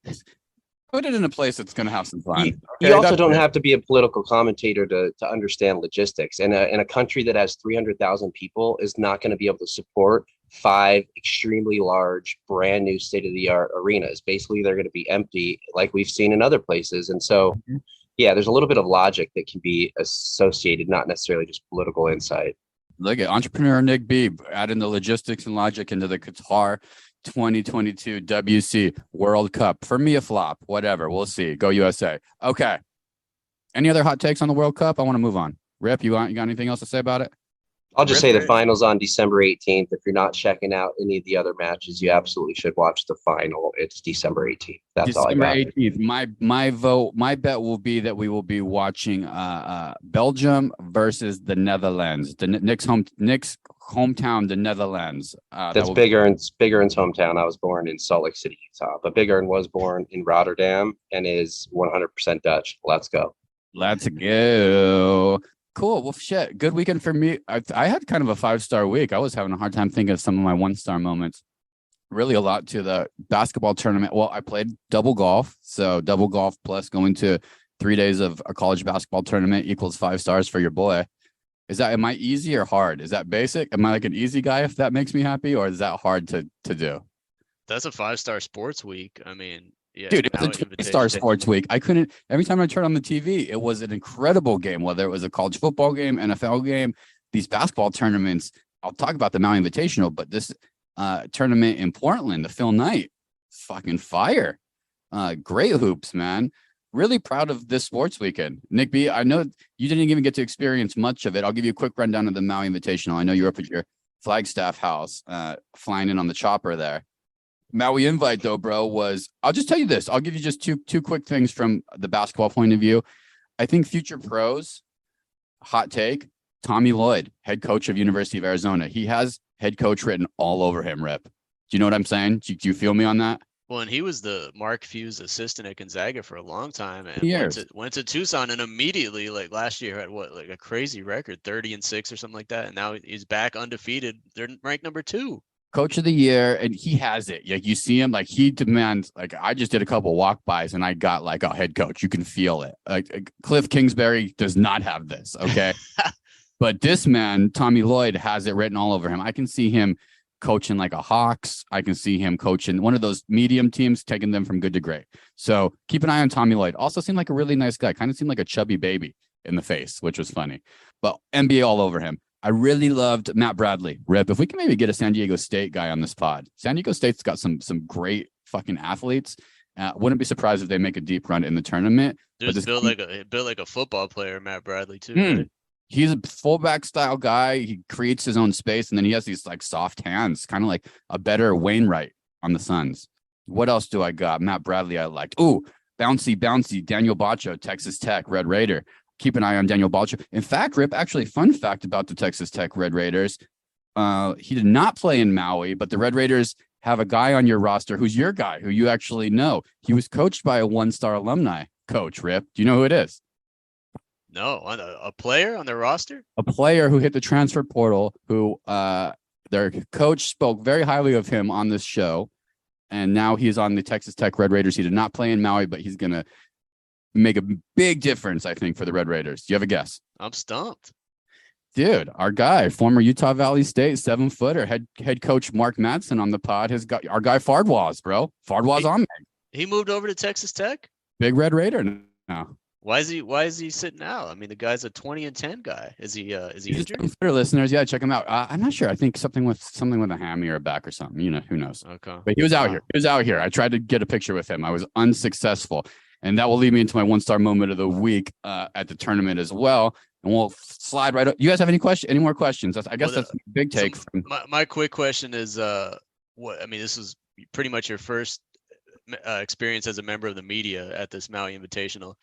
put it in a place that's going to have some fun. You also don't have to be a political commentator to understand logistics. And in a country that has 300,000 people is not going to be able to support 5 extremely large, brand new state-of-the-art arenas. Basically, they're going to be empty like we've seen in other places. And so, yeah, there's a little bit of logic that can be associated, not necessarily just political insight. Look at entrepreneur Nick B adding the logistics and logic into the Qatar 2022 WC World Cup. For me, a flop. Whatever. We'll see. Go USA. Okay. Any other hot takes on the World Cup? I want to move on. Rip, you got anything else to say about it? I'll just say the final's on December 18th. If you're not checking out any of the other matches, you absolutely should watch the final. It's December 18th. That's all I got. December 18th. My bet will be that we will be watching Belgium versus the Netherlands. Nick's hometown, the Netherlands. That's Big Ern's hometown. I was born in Salt Lake City, Utah, but Big Ern was born in Rotterdam and is 100% Dutch. Let's go. Let's go. Cool. Well, shit. Good weekend for me. I had kind of a 5-star week. I was having a hard time thinking of some of my 1-star moments. Really a lot to the basketball tournament. Well, I played double golf. So double golf plus going to 3 days of a college basketball tournament equals 5 stars for your boy. Am I easy or hard? Is that basic? Am I like an easy guy if that makes me happy, or is that hard to do? That's a 5-star sports week. I mean, yeah, dude, it was a 2-star sports week. I couldn't. Every time I turned on the TV, it was an incredible game. Whether it was a college football game, NFL game, these basketball tournaments. I'll talk about the Maui Invitational, but this tournament in Portland, the Phil Knight, fucking fire. Great hoops, man. Really proud of this sports weekend. Nick B, I know you didn't even get to experience much of it. I'll give you a quick rundown of the Maui Invitational. I know you're up at your Flagstaff house, flying in on the chopper there. Maui invite though, bro, was, I'll just tell you this. I'll give you just two quick things from the basketball point of view. I think future pros, hot take, Tommy Lloyd, head coach of University of Arizona. He has head coach written all over him, Rip. Do you know what I'm saying? Do you feel me on that? Well, and he was the Mark Few's assistant at Gonzaga for a long time, and went to Tucson, and immediately, like last year, had like a crazy record, 30-6 or something like that, and now he's back undefeated. They're ranked number 2. Coach of the year, and he has it. Like you see him, like he demands. Like I just did a couple walk-bys, and I got like a head coach. You can feel it. Like Cliff Kingsbury does not have this. Okay, but this man, Tommy Lloyd, has it written all over him. I can see him coaching like a Hawks. I can see him coaching one of those medium teams, taking them from good to great. So keep an eye on Tommy Lloyd. Also seemed like a really nice guy. Kind of seemed like a chubby baby in the face, which was funny. But NBA all over him. I really loved Matt Bradley. Rip, if we can maybe get a San Diego State guy on this pod. San Diego State's got some great fucking athletes. Wouldn't be surprised if they make a deep run in the tournament. Dude's built like a football player, Matt Bradley too. Right? He's a fullback style guy. He creates his own space, and then he has these like soft hands, kind of like a better Wainwright on the Suns. What else do I got? Matt Bradley, I liked. Ooh, bouncy, Daniel Bacho, Texas Tech, Red Raider. Keep an eye on Daniel Bacho. In fact, Rip, actually, fun fact about the Texas Tech Red Raiders. He did not play in Maui, but the Red Raiders have a guy on your roster who's your guy, who you actually know. He was coached by a 1-star alumni coach, Rip. Do you know who it is? No, a player on their roster? A player who hit the transfer portal, who their coach spoke very highly of him on this show. and now he's on the Texas Tech Red Raiders. He did not play in Maui, but he's going to make a big difference, I think, for the Red Raiders. Do you have a guess? I'm stumped. Dude, our guy, former Utah Valley State 7-footer, head coach Mark Madsen on the pod has got our guy Fardwaz, bro. Fardwaz on me. He moved over to Texas Tech. Big Red Raider now. Why is he sitting out? I mean, the guy's a 20-10 guy. Is he He's injured? for listeners, yeah, check him out. I'm not sure. I think something with a hammy or a back or something. You know, who knows? Okay. But he was out here. He was out here. I tried to get a picture with him. I was unsuccessful, and that will lead me into my 1-star moment of the week at the tournament as well. And we'll slide right up. You guys have any more questions? I guess that's a big take. So my quick question is, this is pretty much your first experience as a member of the media at this Maui Invitational.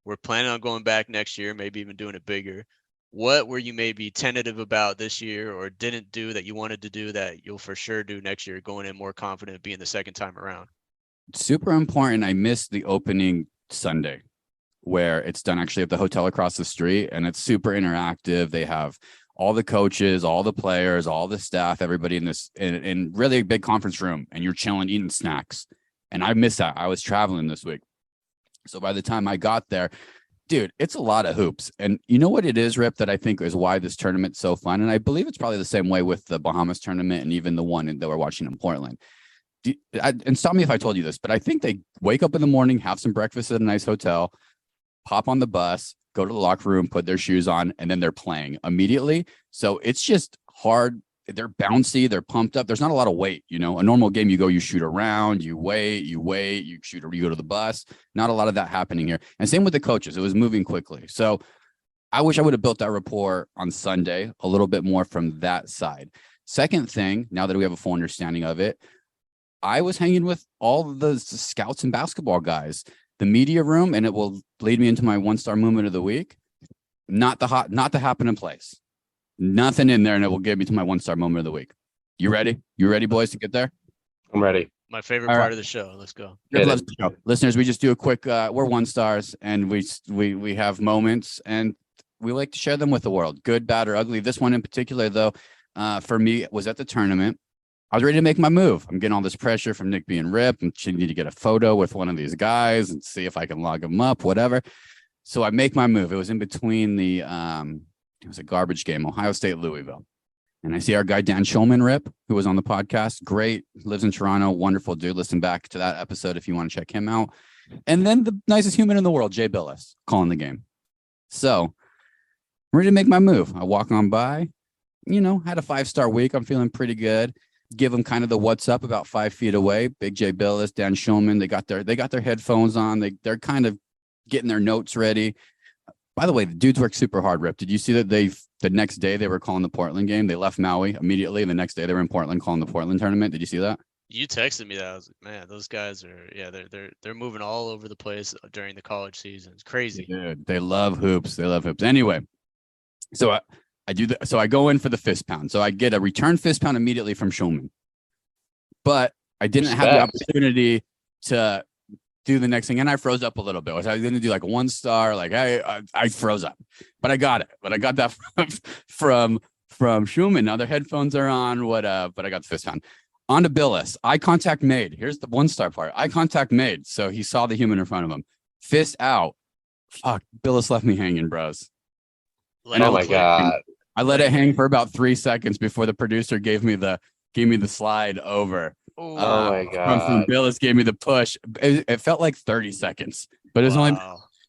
We're planning on going back next year, maybe even doing it bigger. What were you maybe tentative about this year or didn't do that you wanted to do that you'll for sure do next year, going in more confident being the second time around? Super important. I missed the opening Sunday, where it's done actually at the hotel across the street, and it's super interactive. They have all the coaches, all the players, all the staff, everybody in really a big conference room, and you're chilling, eating snacks. And I missed that. I was traveling this week. So by the time I got there, dude, it's a lot of hoops. And you know what it is, Rip, that I think is why this tournament's so fun. And I believe it's probably the same way with the Bahamas tournament and even the one that we're watching in Portland. And stop me if I told you this, but I think they wake up in the morning, have some breakfast at a nice hotel, hop on the bus, go to the locker room, put their shoes on, and then they're playing immediately. So it's just hard. They're bouncy. They're pumped up. There's not a lot of weight. You know, a normal game, you shoot around, you wait, you shoot, or you go to the bus. Not a lot of that happening here. And same with the coaches. It was moving quickly. So I wish I would have built that rapport on Sunday a little bit more from that side. Second thing, now that we have a full understanding of it, I was hanging with all the scouts and basketball guys, the media room, and it will lead me into my 1-star moment of the week. Not the happening place. Nothing in there, and it will get me to my 1-star moment of the week. You ready? You ready, boys, to get there? I'm ready. My favorite part of the show. Let's go. Listeners, we just do a quick, we're 1-stars, and we have moments, and we like to share them with the world, good, bad, or ugly. This one in particular, though, for me, was at the tournament. I was ready to make my move. I'm getting all this pressure from Nick being Rip. I'm need to get a photo with one of these guys and see if I can log them up, whatever. So I make my move. It was in between it was a garbage game, Ohio State, Louisville. And I see our guy, Dan Schulman, Rip, who was on the podcast. Great. Lives in Toronto. Wonderful dude. Listen back to that episode if you want to check him out. And then the nicest human in the world, Jay Billis, calling the game. So I'm ready to make my move. I walk on by, had a 5-star week. I'm feeling pretty good. Give them kind of the what's up about 5 feet away. Big Jay Billis, Dan Schulman. They got their headphones on. They're kind of getting their notes ready. By the way, the dudes work super hard, Rip. Did you see that the next day they were calling the Portland game? They left Maui immediately. And the next day they were in Portland calling the Portland tournament. Did you see that? You texted me that. I was like, man, those guys they're moving all over the place during the college season. It's crazy. Dude, they love hoops. Anyway, so I do that. So I go in for the fist pound. So I get a return fist pound immediately from Schulman. But I didn't have the opportunity to do the next thing. And I froze up a little bit. I was going to do like a 1-star. Like I froze up, but I got it. But I got that from Schulman. Now their headphones are on, but I got the fist pound. On to Billis. Eye contact made. Here's the 1-star part. Eye contact made. So he saw the human in front of him. Fist out. Fuck. Billis left me hanging, bros. Oh my God. I let it hang for about 3 seconds before the producer gave me the slide over. Oh my God. Billis gave me the push. It felt like 30 seconds, but it was only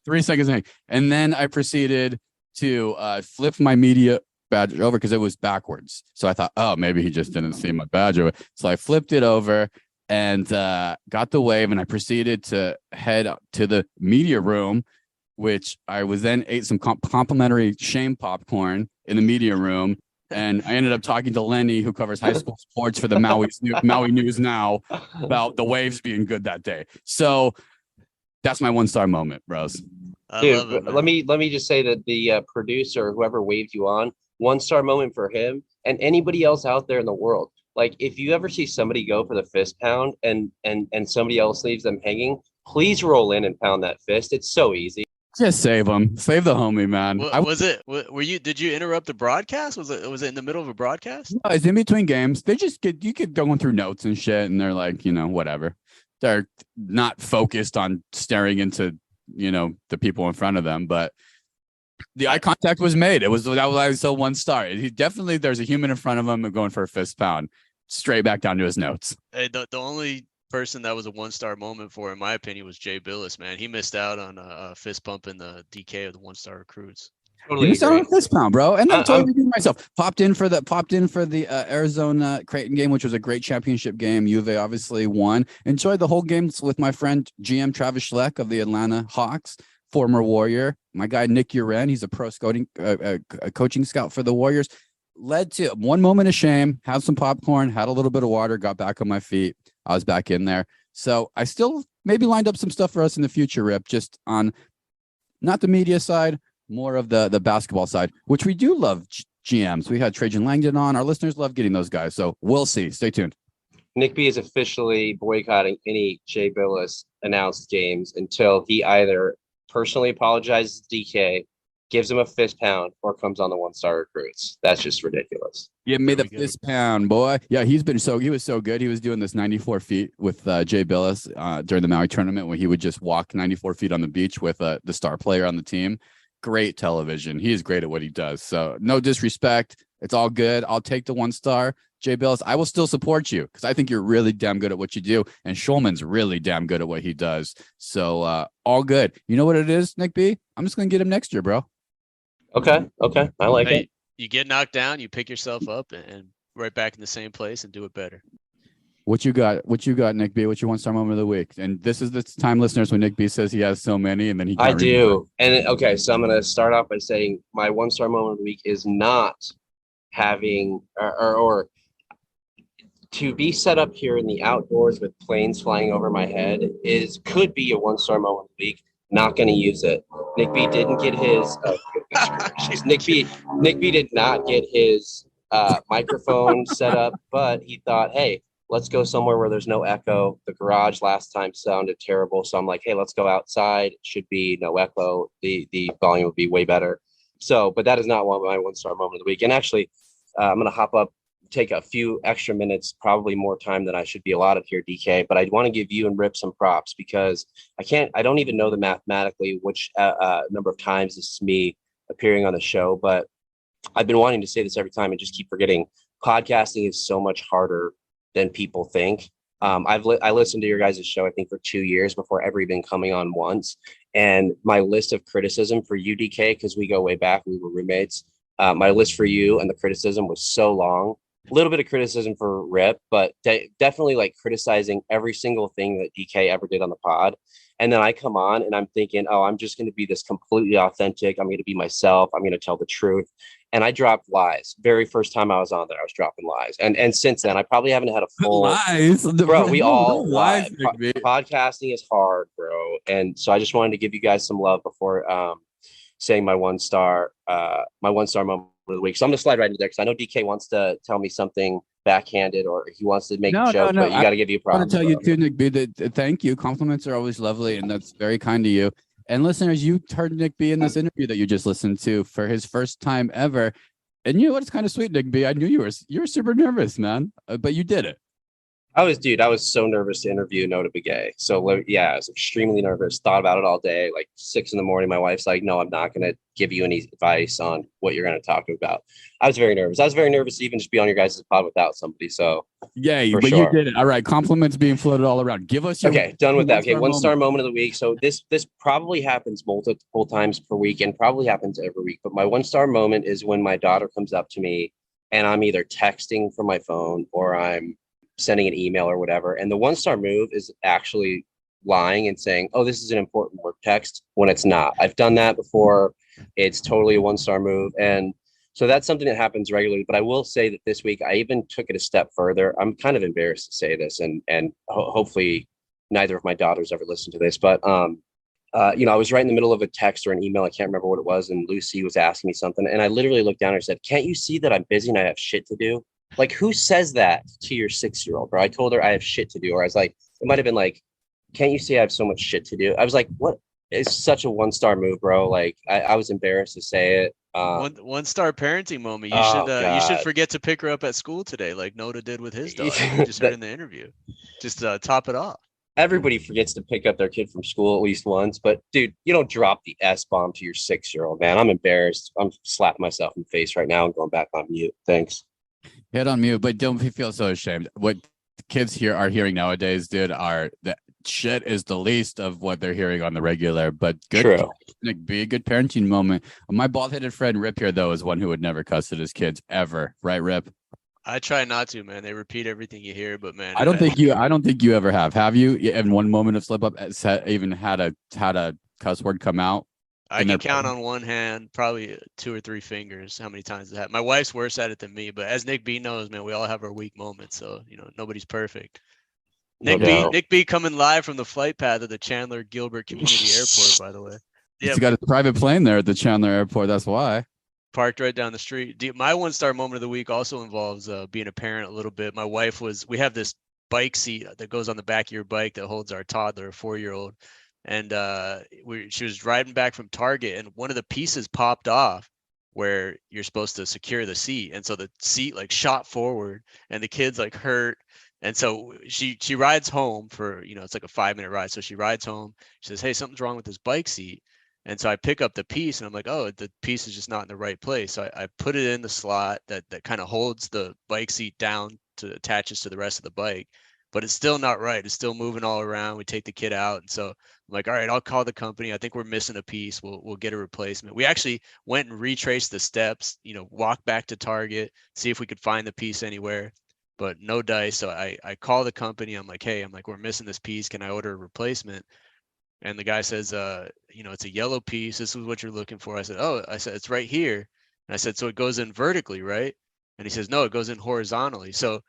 3 seconds. And then I proceeded to flip my media badge over because it was backwards. So I thought, oh, maybe he just didn't see my badge over. So I flipped it over and got the wave, and I proceeded to head to the media room, which I was then ate some complimentary shame popcorn in the media room. And I ended up talking to Lenny, who covers high school sports for the Maui News Now, about the waves being good that day. So that's my 1-star moment, bros. Dude, let me just say that the producer, whoever waved you on, 1-star moment for him and anybody else out there in the world. Like, if you ever see somebody go for the fist pound and somebody else leaves them hanging, please roll in and pound that fist. It's so easy. Just save him. Save the homie, man. What was it? Were you? Did you interrupt the broadcast? Was it in the middle of a broadcast? No, it's in between games. They just you could going through notes and shit, and they're like, whatever. They're not focused on staring into, the people in front of them, but the eye contact was made. That was still 1 star. He definitely, there's a human in front of him going for a fist pound, straight back down to his notes. Hey, the only person that was a 1-star moment for, in my opinion, was Jay Billis, man. He missed out on a fist bump in the DK of the 1-star recruits. Totally he missed out on a fist pound, bro. And then totally redeemed myself. Popped in for the Arizona Creighton game, which was a great championship game. Juve obviously won. Enjoyed the whole game with my friend GM Travis Schleck of the Atlanta Hawks, former Warrior. My guy Nick Uren, he's a pro scouting coaching scout for the Warriors. Led to one moment of shame, had some popcorn, had a little bit of water, got back on my feet. I was back in there. So I still maybe lined up some stuff for us in the future, Rip, just on not the media side, more of the basketball side, which we do love GMs. We had Trajan Langdon on. Our listeners love getting those guys. So we'll see. Stay tuned. Nick B is officially boycotting any Jay Billis announced games until he either personally apologizes to DK, gives him a fist pound, or comes on the 1-star recruits. That's just ridiculous. Give me the fist pound, boy. Yeah, he was so good. He was doing this 94 feet with Jay Billis during the Maui tournament when he would just walk 94 feet on the beach with the star player on the team. Great television. He is great at what he does. So no disrespect. It's all good. I'll take the 1-star. Jay Billis, I will still support you because I think you're really damn good at what you do. And Schulman's really damn good at what he does. So all good. You know what it is, Nick B? I'm just going to get him next year, bro. Okay. I like it. You get knocked down, you pick yourself up and right back in the same place and do it better. What you got, Nick B? What's your 1-star moment of the week? And this is the time, listeners, when Nick B says he has so many, and then I do. And okay, so I'm going to start off by saying my 1-star moment of the week is not having or to be set up here in the outdoors with planes flying over my head could be a 1-star moment of the week. Not going to use it. Nick B didn't get his. Nick B did not get his microphone set up, but he thought, hey, let's go somewhere where there's no echo. The garage last time sounded terrible, so I'm like, hey, let's go outside. It should be no echo. The volume would be way better. So, but that is not one of my 1-star moment of the week. And actually, I'm going to hop up, take a few extra minutes, probably more time than I should be allotted here, DK. But I want to give you and Rip some props because I don't even know the mathematically which number of times this is me appearing on the show, but I've been wanting to say this every time and just keep forgetting. Podcasting is so much harder than people think. I listened to your guys' show, I think, for 2 years before ever even coming on once. And my list of criticism for you, DK, because we go way back, we were roommates. My list for you and the criticism was so long. A little bit of criticism for Rip, but definitely like criticizing every single thing that DK ever did on the pod. And then I come on and I'm thinking, oh, I'm just going to be this completely authentic. I'm going to be myself. I'm going to tell the truth. And I dropped lies. Very first time I was on there, I was dropping lies. And since then, I probably haven't had a full lies. Bro, we all lies. Podcasting is hard, bro. And so I just wanted to give you guys some love before saying my 1-star moment of the week. So I'm gonna slide right into there because I know DK wants to tell me something backhanded or he wants to make a joke, but you got to give you props. I want to tell you too, Nick B, that thank you. Compliments are always lovely, and that's very kind to you. And listeners, you heard Nick B in this interview that you just listened to for his first time ever. And you know what? It's kind of sweet, Nick B. I knew you were super nervous, man, but you did it. I was so nervous to interview Notah Begay. So yeah, I was extremely nervous, thought about it all day, like 6 a.m. My wife's like, no, I'm not going to give you any advice on what you're going to talk about. I was very nervous. I was very nervous to even just be on your guys' pod without somebody. So yeah, but sure. You did it. All right. Compliments being floated all around. Give us your okay. Done with that. Okay. 1-star moment of the week. So this probably happens multiple times per week and probably happens every week. But my 1-star moment is when my daughter comes up to me and I'm either texting from my phone or I'm sending an email or whatever. And the 1-star move is actually lying and saying, oh, this is an important work text when it's not. I've done that before. It's totally a 1-star move. And so that's something that happens regularly. But I will say that this week, I even took it a step further. I'm kind of embarrassed to say this, and hopefully neither of my daughters ever listen to this. But, I was right in the middle of a text or an email. I can't remember what it was. And Lucy was asking me something. And I literally looked down and said, can't you see that I'm busy and I have shit to do? Like, who says that to your 6-year-old, bro? I told her I have shit to do. Or I was like, it might have been like, can't you see I have so much shit to do? I was like, what? It's such a 1-star move, bro. Like I was embarrassed to say it. One star parenting moment. Oh You should God. forget to pick her up at school today, like Notah did with his daughter. We just heard in the interview. Just top it off. Everybody forgets to pick up their kid from school at least once, but dude, you don't drop the S bomb to your 6-year-old, man. I'm embarrassed. I'm slapping myself in the face right now and going back on mute. Thanks. Hit on mute, but don't feel so ashamed. What kids here are hearing nowadays, dude, are that shit is the least of what they're hearing on the regular. But good, True. Be a good parenting moment. My bald-headed friend Rip here, though, is one who would never cuss at his kids ever, right, Rip? I try not to, man. They repeat everything you hear, but man, I don't think you ever have. Have you? In one moment of slip up, even had a cuss word come out? I can count on one hand, probably 2 or 3 fingers, how many times it happened. My wife's worse at it than me, but as Nick B knows, man, we all have our weak moments. So, nobody's perfect. Nick B coming live from the flight path of the Chandler Gilbert Community Airport, by the way. Yeah, he's got a private plane there at the Chandler Airport. That's why. Parked right down the street. My 1-star moment of the week also involves being a parent a little bit. My wife we have this bike seat that goes on the back of your bike that holds our toddler, a 4-year-old. And she was riding back from Target, and one of the pieces popped off where you're supposed to secure the seat. And so the seat like shot forward and the kid's like hurt. And so she rides home for, it's like a 5-minute ride. So she rides home. She says, hey, something's wrong with this bike seat. And so I pick up the piece and I'm like, oh, the piece is just not in the right place. So I put it in the slot that kind of holds the bike seat down to attaches to the rest of the bike, but it's still not right. It's still moving all around. We take the kid out. And so I'm like, all right, I'll call the company. I think we're missing a piece. We'll get a replacement. We actually went and retraced the steps, walked back to Target, see if we could find the piece anywhere, but no dice. So I call the company. I'm like, hey, we're missing this piece. Can I order a replacement? And the guy says, it's a yellow piece. This is what you're looking for. I said, it's right here. And I said, so it goes in vertically, right? And he says, no, it goes in horizontally. So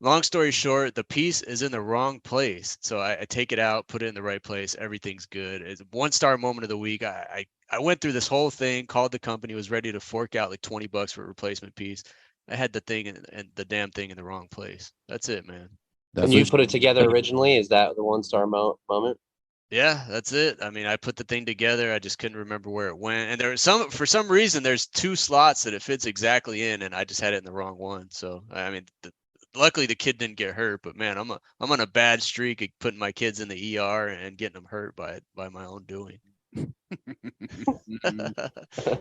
long story short, the piece is in the wrong place. So I take it out, put it in the right place. Everything's good. It's a 1-star moment of the week. I went through this whole thing, called the company, was ready to fork out like $20 for a replacement piece. I had the thing and the damn thing in the wrong place. That's it, man. And you put it together originally? Is that the 1-star moment? Yeah, that's it. I put the thing together. I just couldn't remember where it went. And there was for some reason, there's 2 slots that it fits exactly in, and I just had it in the wrong one. So, luckily the kid didn't get hurt, but man, I'm on a bad streak of putting my kids in the ER and getting them hurt by my own doing.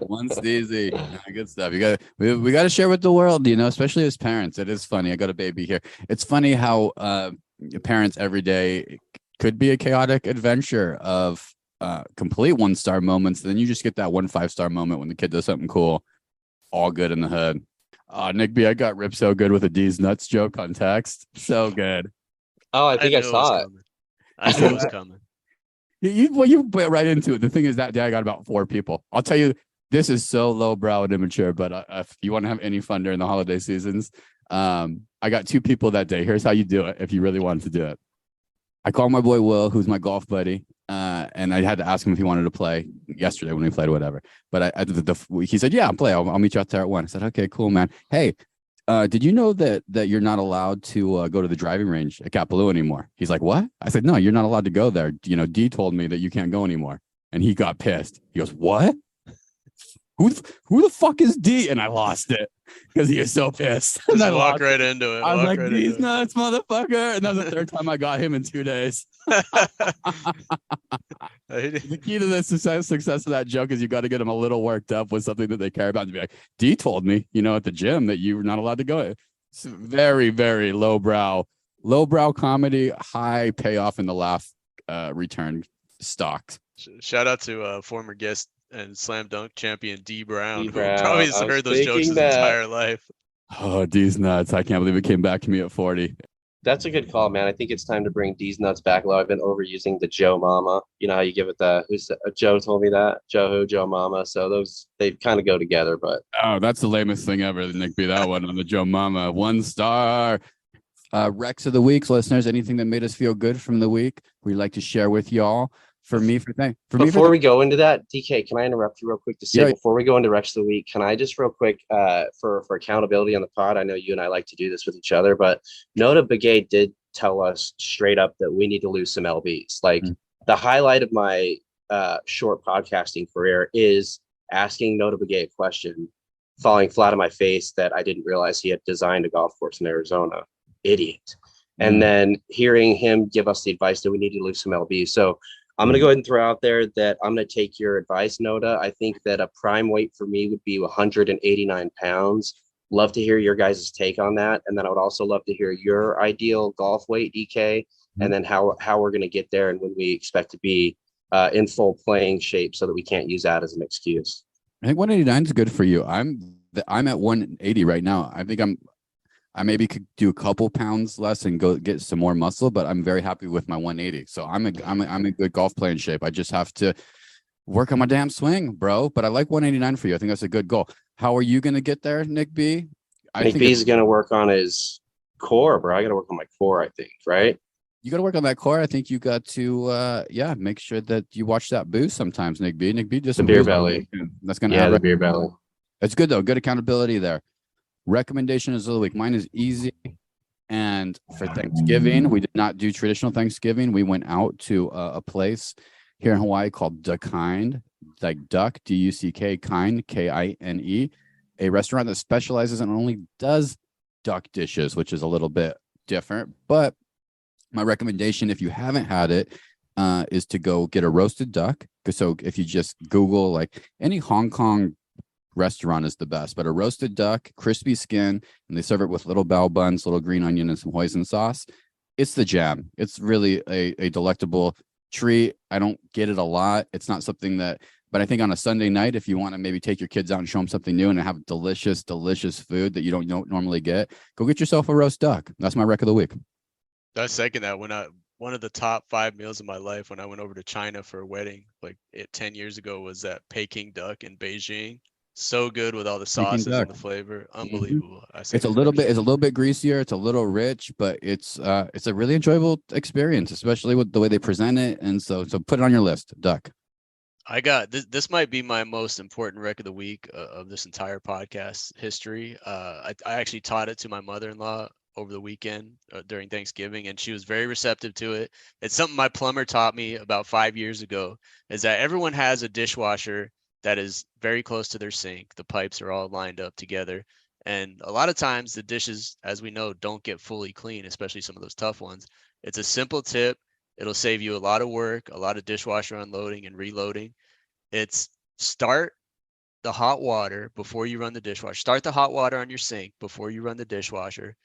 Once easy. Good stuff. We got to share with the world, especially as parents. It is funny. I got a baby here. It's funny how parents every day could be a chaotic adventure of complete 1-star moments. Then you just get that 1 5-star moment when the kid does something cool. All good in the hood. Nick B, I got ripped so good with a D's nuts joke on text. So good. Oh, I think I saw it. I knew it was coming. You went right into it. The thing is that day I got about 4 people. I'll tell you, this is so lowbrow and immature, but if you want to have any fun during the holiday seasons, I got 2 people that day. Here's how you do it if you really want to do it. I called my boy Will, who's my golf buddy, and I had to ask him if he wanted to play yesterday when we played or whatever. But he said, yeah, I'll play. I'll meet you out there at 1. I said, okay, cool, man. Hey, did you know that you're not allowed to go to the driving range at Kapalua anymore? He's like, what? I said, no, you're not allowed to go there. D told me that you can't go anymore. And he got pissed. He goes, what? Who the fuck is D? And I lost it because he was so pissed. Just walk right into it. I was like, D's nuts, motherfucker. And that was the 3rd time I got him in 2 days. The key to the success of that joke is you got to get them a little worked up with something that they care about. And be like, D told me, at the gym that you were not allowed to go. It's very, very lowbrow comedy, high payoff in the laugh return stocks. Shout out to former guest and slam dunk champion D Brown, who Brown. probably has heard those jokes his entire life. Oh, D's nuts. I can't believe it came back to me at 40. That's a good call, man. I think it's time to bring D's nuts back. Low. I've been overusing the Joe Mama. You know how you give it Joe told me that. Joe Mama. So they kind of go together, but. Oh, that's the lamest thing ever, Nick B. That one on the Joe Mama. 1 star. Rex of the week, listeners. Anything that made us feel good from the week we'd like to share with y'all. Before we go into that, DK, can I interrupt you real quick to say before we go into Rex of the Week, can I just real quick for accountability on the pod? I know you and I like to do this with each other, but Notah Begay did tell us straight up that we need to lose some LBs. Like the highlight of my short podcasting career is asking Notah Begay a question, falling flat on my face that I didn't realize he had designed a golf course in Arizona. Idiot. And then hearing him give us the advice that we need to lose some LB. So I'm going to go ahead and throw out there that I'm going to take your advice, Notah. I think that a prime weight for me would be 189 pounds. Love to hear your guys' take on that. And then I would also love to hear your ideal golf weight, DK, and then how we're going to get there and when we expect to be in full playing shape so that we can't use that as an excuse. I think 189 is good for you. I'm at 180 right now. I think I maybe could do a couple pounds less and go get some more muscle, but I'm very happy with my 180. So I'm a good golf playing shape. I just have to work on my damn swing, bro. But I like 189 for you. I think that's a good goal. How are you going to get there, Nick B? Nick B is going to work on his core, bro. I got to work on my core, I think, right? You got to work on that core. I think you got to, make sure that you watch that boost sometimes, Nick B. Nick B just the beer belly. That's going to have the beer belly. It's good though. Good accountability there. Recommendations of the week. Mine is easy. And for Thanksgiving, we did not do traditional Thanksgiving. We went out to a place here in Hawaii called Duck-Kind, like duck, D-U-C-K, kind, K-I-N-E, a restaurant that specializes and only does duck dishes, which is a little bit different. But my recommendation, if you haven't had it, is to go get a roasted duck. So if you just Google like any Hong Kong restaurant is the best, but a roasted duck, crispy skin, and they serve it with little bao buns, little green onion, and some hoisin sauce. It's the jam. It's really a delectable treat. I don't get it a lot. It's not something that, but I think on a Sunday night, if you want to maybe take your kids out and show them something new and have delicious food that you don't normally get, go get yourself a roast duck. That's my rec of the week. I second that. One of the top 5 meals of my life when I went over to China for a wedding, 10 years ago, was that Peking duck in Beijing. So good with all the sauces and the flavor. Unbelievable. It's a little bit greasier. It's a little rich, but it's a really enjoyable experience, especially with the way they present it. And so put it on your list, duck. I got this. This might be my most important rec of the week of this entire podcast history. I actually taught it to my mother-in-law over the weekend during Thanksgiving, and she was very receptive to it. It's something my plumber taught me about 5 years ago, is that everyone has a dishwasher that is very close to their sink. The pipes are all lined up together. And a lot of times the dishes, as we know, don't get fully clean, especially some of those tough ones. It's a simple tip. It'll save you a lot of work, a lot of dishwasher unloading and reloading. It's start the hot water before you run the dishwasher. Start the hot water on your sink before you run the dishwasher.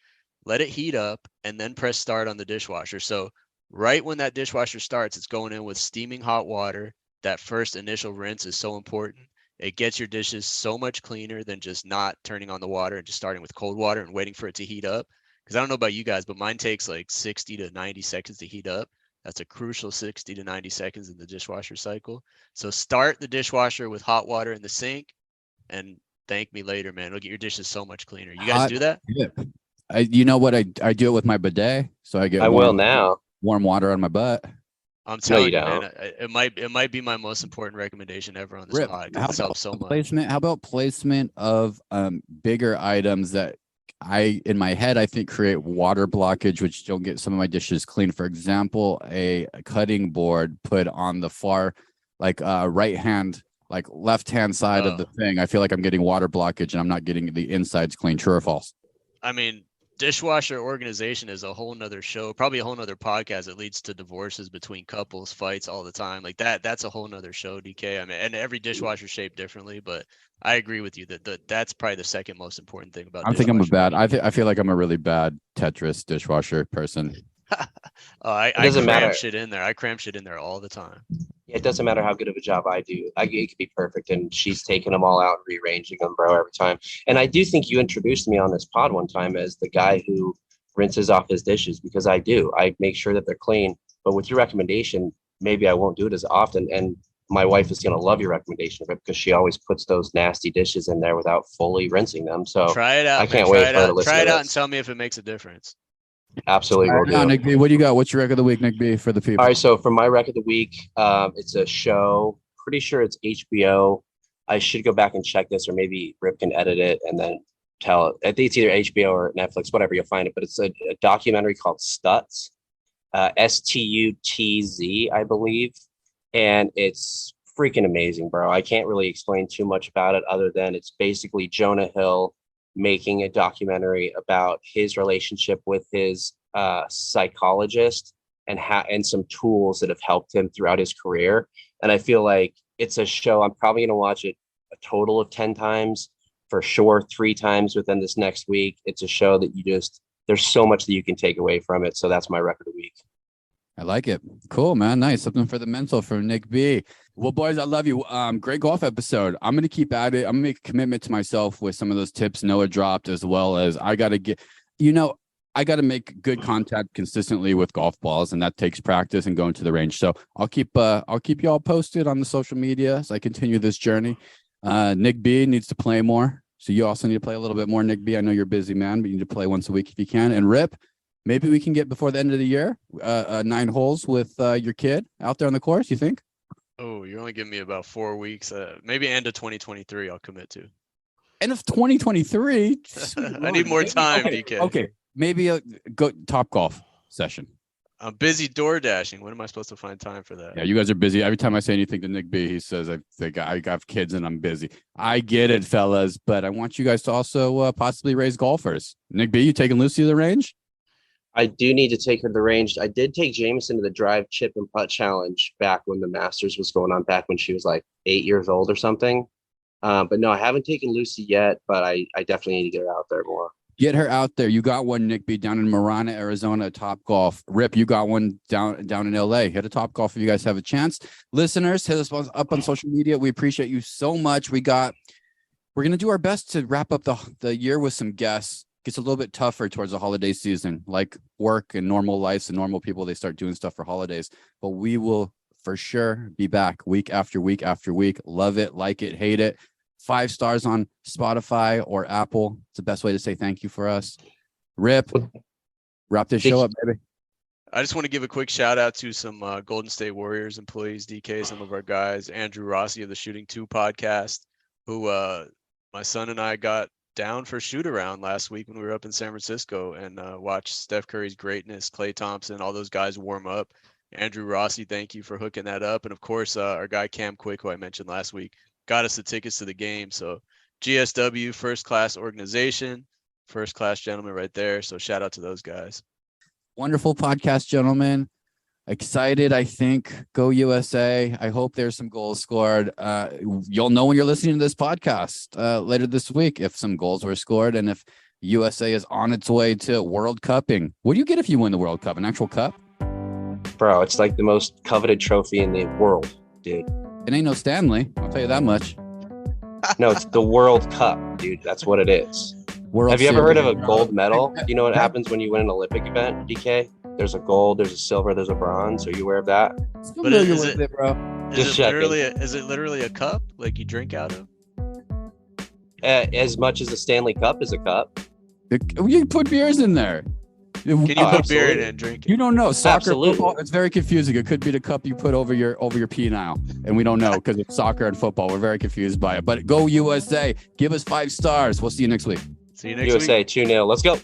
Let it heat up and then press start on the dishwasher. So right when that dishwasher starts, it's going in with steaming hot water. That first initial rinse is so important. It gets your dishes so much cleaner than just not turning on the water and just starting with cold water and waiting for it to heat up. Because I don't know about you guys, but mine takes like 60 to 90 seconds to heat up. That's a crucial 60 to 90 seconds in the dishwasher cycle. So start the dishwasher with hot water in the sink and thank me later, man. It'll get your dishes so much cleaner. You guys do that? Yeah. You know what? I do it with my bidet. So I get warm water on my butt. I'm telling you, man, it might be my most important recommendation ever on this pod. It helps so much. How about placement of bigger items that in my head, I think create water blockage, which don't get some of my dishes clean. For example, a cutting board put on the far, right hand, left hand side of the thing. I feel like I'm getting water blockage and I'm not getting the insides clean. True or false? I mean, dishwasher organization is a whole nother show, probably a whole nother podcast that leads to divorces between couples, fights all the time. That's a whole nother show, DK. I mean, and every dishwasher shaped differently, but I agree with you that that's probably the second most important thing about. I think I'm I feel like I'm a really bad Tetris dishwasher person. I cram shit in there. I cram shit in there all the time. It doesn't matter how good of a job I do. It could be perfect. And she's taking them all out and rearranging them, bro, every time. And I do think you introduced me on this pod one time as the guy who rinses off his dishes, because I do. I make sure that they're clean. But with your recommendation, maybe I won't do it as often. And my wife is going to love your recommendation because she always puts those nasty dishes in there without fully rinsing them. So try it out. I can't wait for her to listen to this. Try it out and tell me if it makes a difference. Absolutely. Nick B, what do you got? What's your rec of the week, Nick B, for the people? All right. So for my rec of the week, it's a show. Pretty sure it's HBO. I should go back and check this, or maybe Rip can edit it and then tell it. I think it's either HBO or Netflix, whatever, you'll find it. But it's a documentary called Stutz, Stutz, I believe. and it's freaking amazing, bro. I can't really explain too much about it other than it's basically Jonah Hill making a documentary about his relationship with his psychologist and some tools that have helped him throughout his career. And I feel like it's a show I'm probably going to watch it a total of 10 times, for sure 3 times within this next week. It's a show that there's so much that you can take away from it. So that's my record of the week. I like it. Cool, man. Nice. Something for the mental from Nick B. Well, boys, I love you. Great golf episode. I'm going to keep at it. I'm going to make a commitment to myself with some of those tips Noah dropped, as well as I got to make good contact consistently with golf balls, and that takes practice and going to the range. So I'll keep you all posted on the social media as I continue this journey. Nick B needs to play more. So you also need to play a little bit more, Nick B. I know you're a busy man, but you need to play once a week if you can. And Rip, maybe we can get before the end of the year, 9 holes with your kid out there on the course, you think? Oh, you're only giving me about 4 weeks. Maybe end of 2023 I'll commit to. End of 2023? I need more time, DK. Okay, maybe a Top Golf session. I'm busy door dashing. When am I supposed to find time for that? Yeah, you guys are busy. Every time I say anything to Nick B, he says, I got kids and I'm busy. I get it, fellas, but I want you guys to also possibly raise golfers. Nick B, you taking Lucy to the range? I do need to take her to the range. I did take Jameson to the drive, chip, and putt challenge back when the Masters was going on, back when she was like 8 years old or something. But no, I haven't taken Lucy yet, but I definitely need to get her out there more. Get her out there. You got one, Nick B, down in Marana, Arizona, Top Golf. Rip, you got one down in LA. Hit a Top Golf if you guys have a chance. Listeners, hit us up on social media. We appreciate you so much. We're going to do our best to wrap up the year with some guests. Gets a little bit tougher towards the holiday season, like work and normal lives and normal people, they start doing stuff for holidays. But we will for sure be back week after week after week. Love it, like it, hate it. 5 stars on Spotify or Apple. It's the best way to say thank you for us. Rip, wrap this show up, baby. I just want to give a quick shout out to some Golden State Warriors employees, DK, some of our guys, Andrew Rossi of the Shooting 2 podcast, who my son and I got down for shoot around last week when we were up in San Francisco and watched Steph Curry's greatness, Klay Thompson, all those guys warm up. Andrew Rossi, thank you for hooking that up. And of course, our guy Cam Quick, who I mentioned last week, got us the tickets to the game. So GSW, first class organization, first class gentlemen right there. So shout out to those guys. Wonderful podcast, gentlemen. Excited, I think. Go USA. I hope there's some goals scored. You'll know when you're listening to this podcast later this week if some goals were scored and if USA is on its way to World Cupping. What do you get if you win the World Cup? An actual cup? Bro, it's like the most coveted trophy in the world, dude. It ain't no Stanley. I'll tell you that much. No, it's the World Cup, dude. That's what it is. Have you ever heard of a gold medal? You know what happens when you win an Olympic event, DK? There's a gold, there's a silver, there's a bronze. Are you aware of that? But is it Just literally a cup like you drink out of? As much as a Stanley Cup is a cup. You put beers in there. Can you put beer in it and drink it? You don't know. Soccer, Absolutely. football, it's very confusing. It could be the cup you put over your penile, and we don't know because it's soccer and football. We're very confused by it. But go USA. Give us 5 stars. We'll see you next week. See you next week. USA 2-0. Let's go.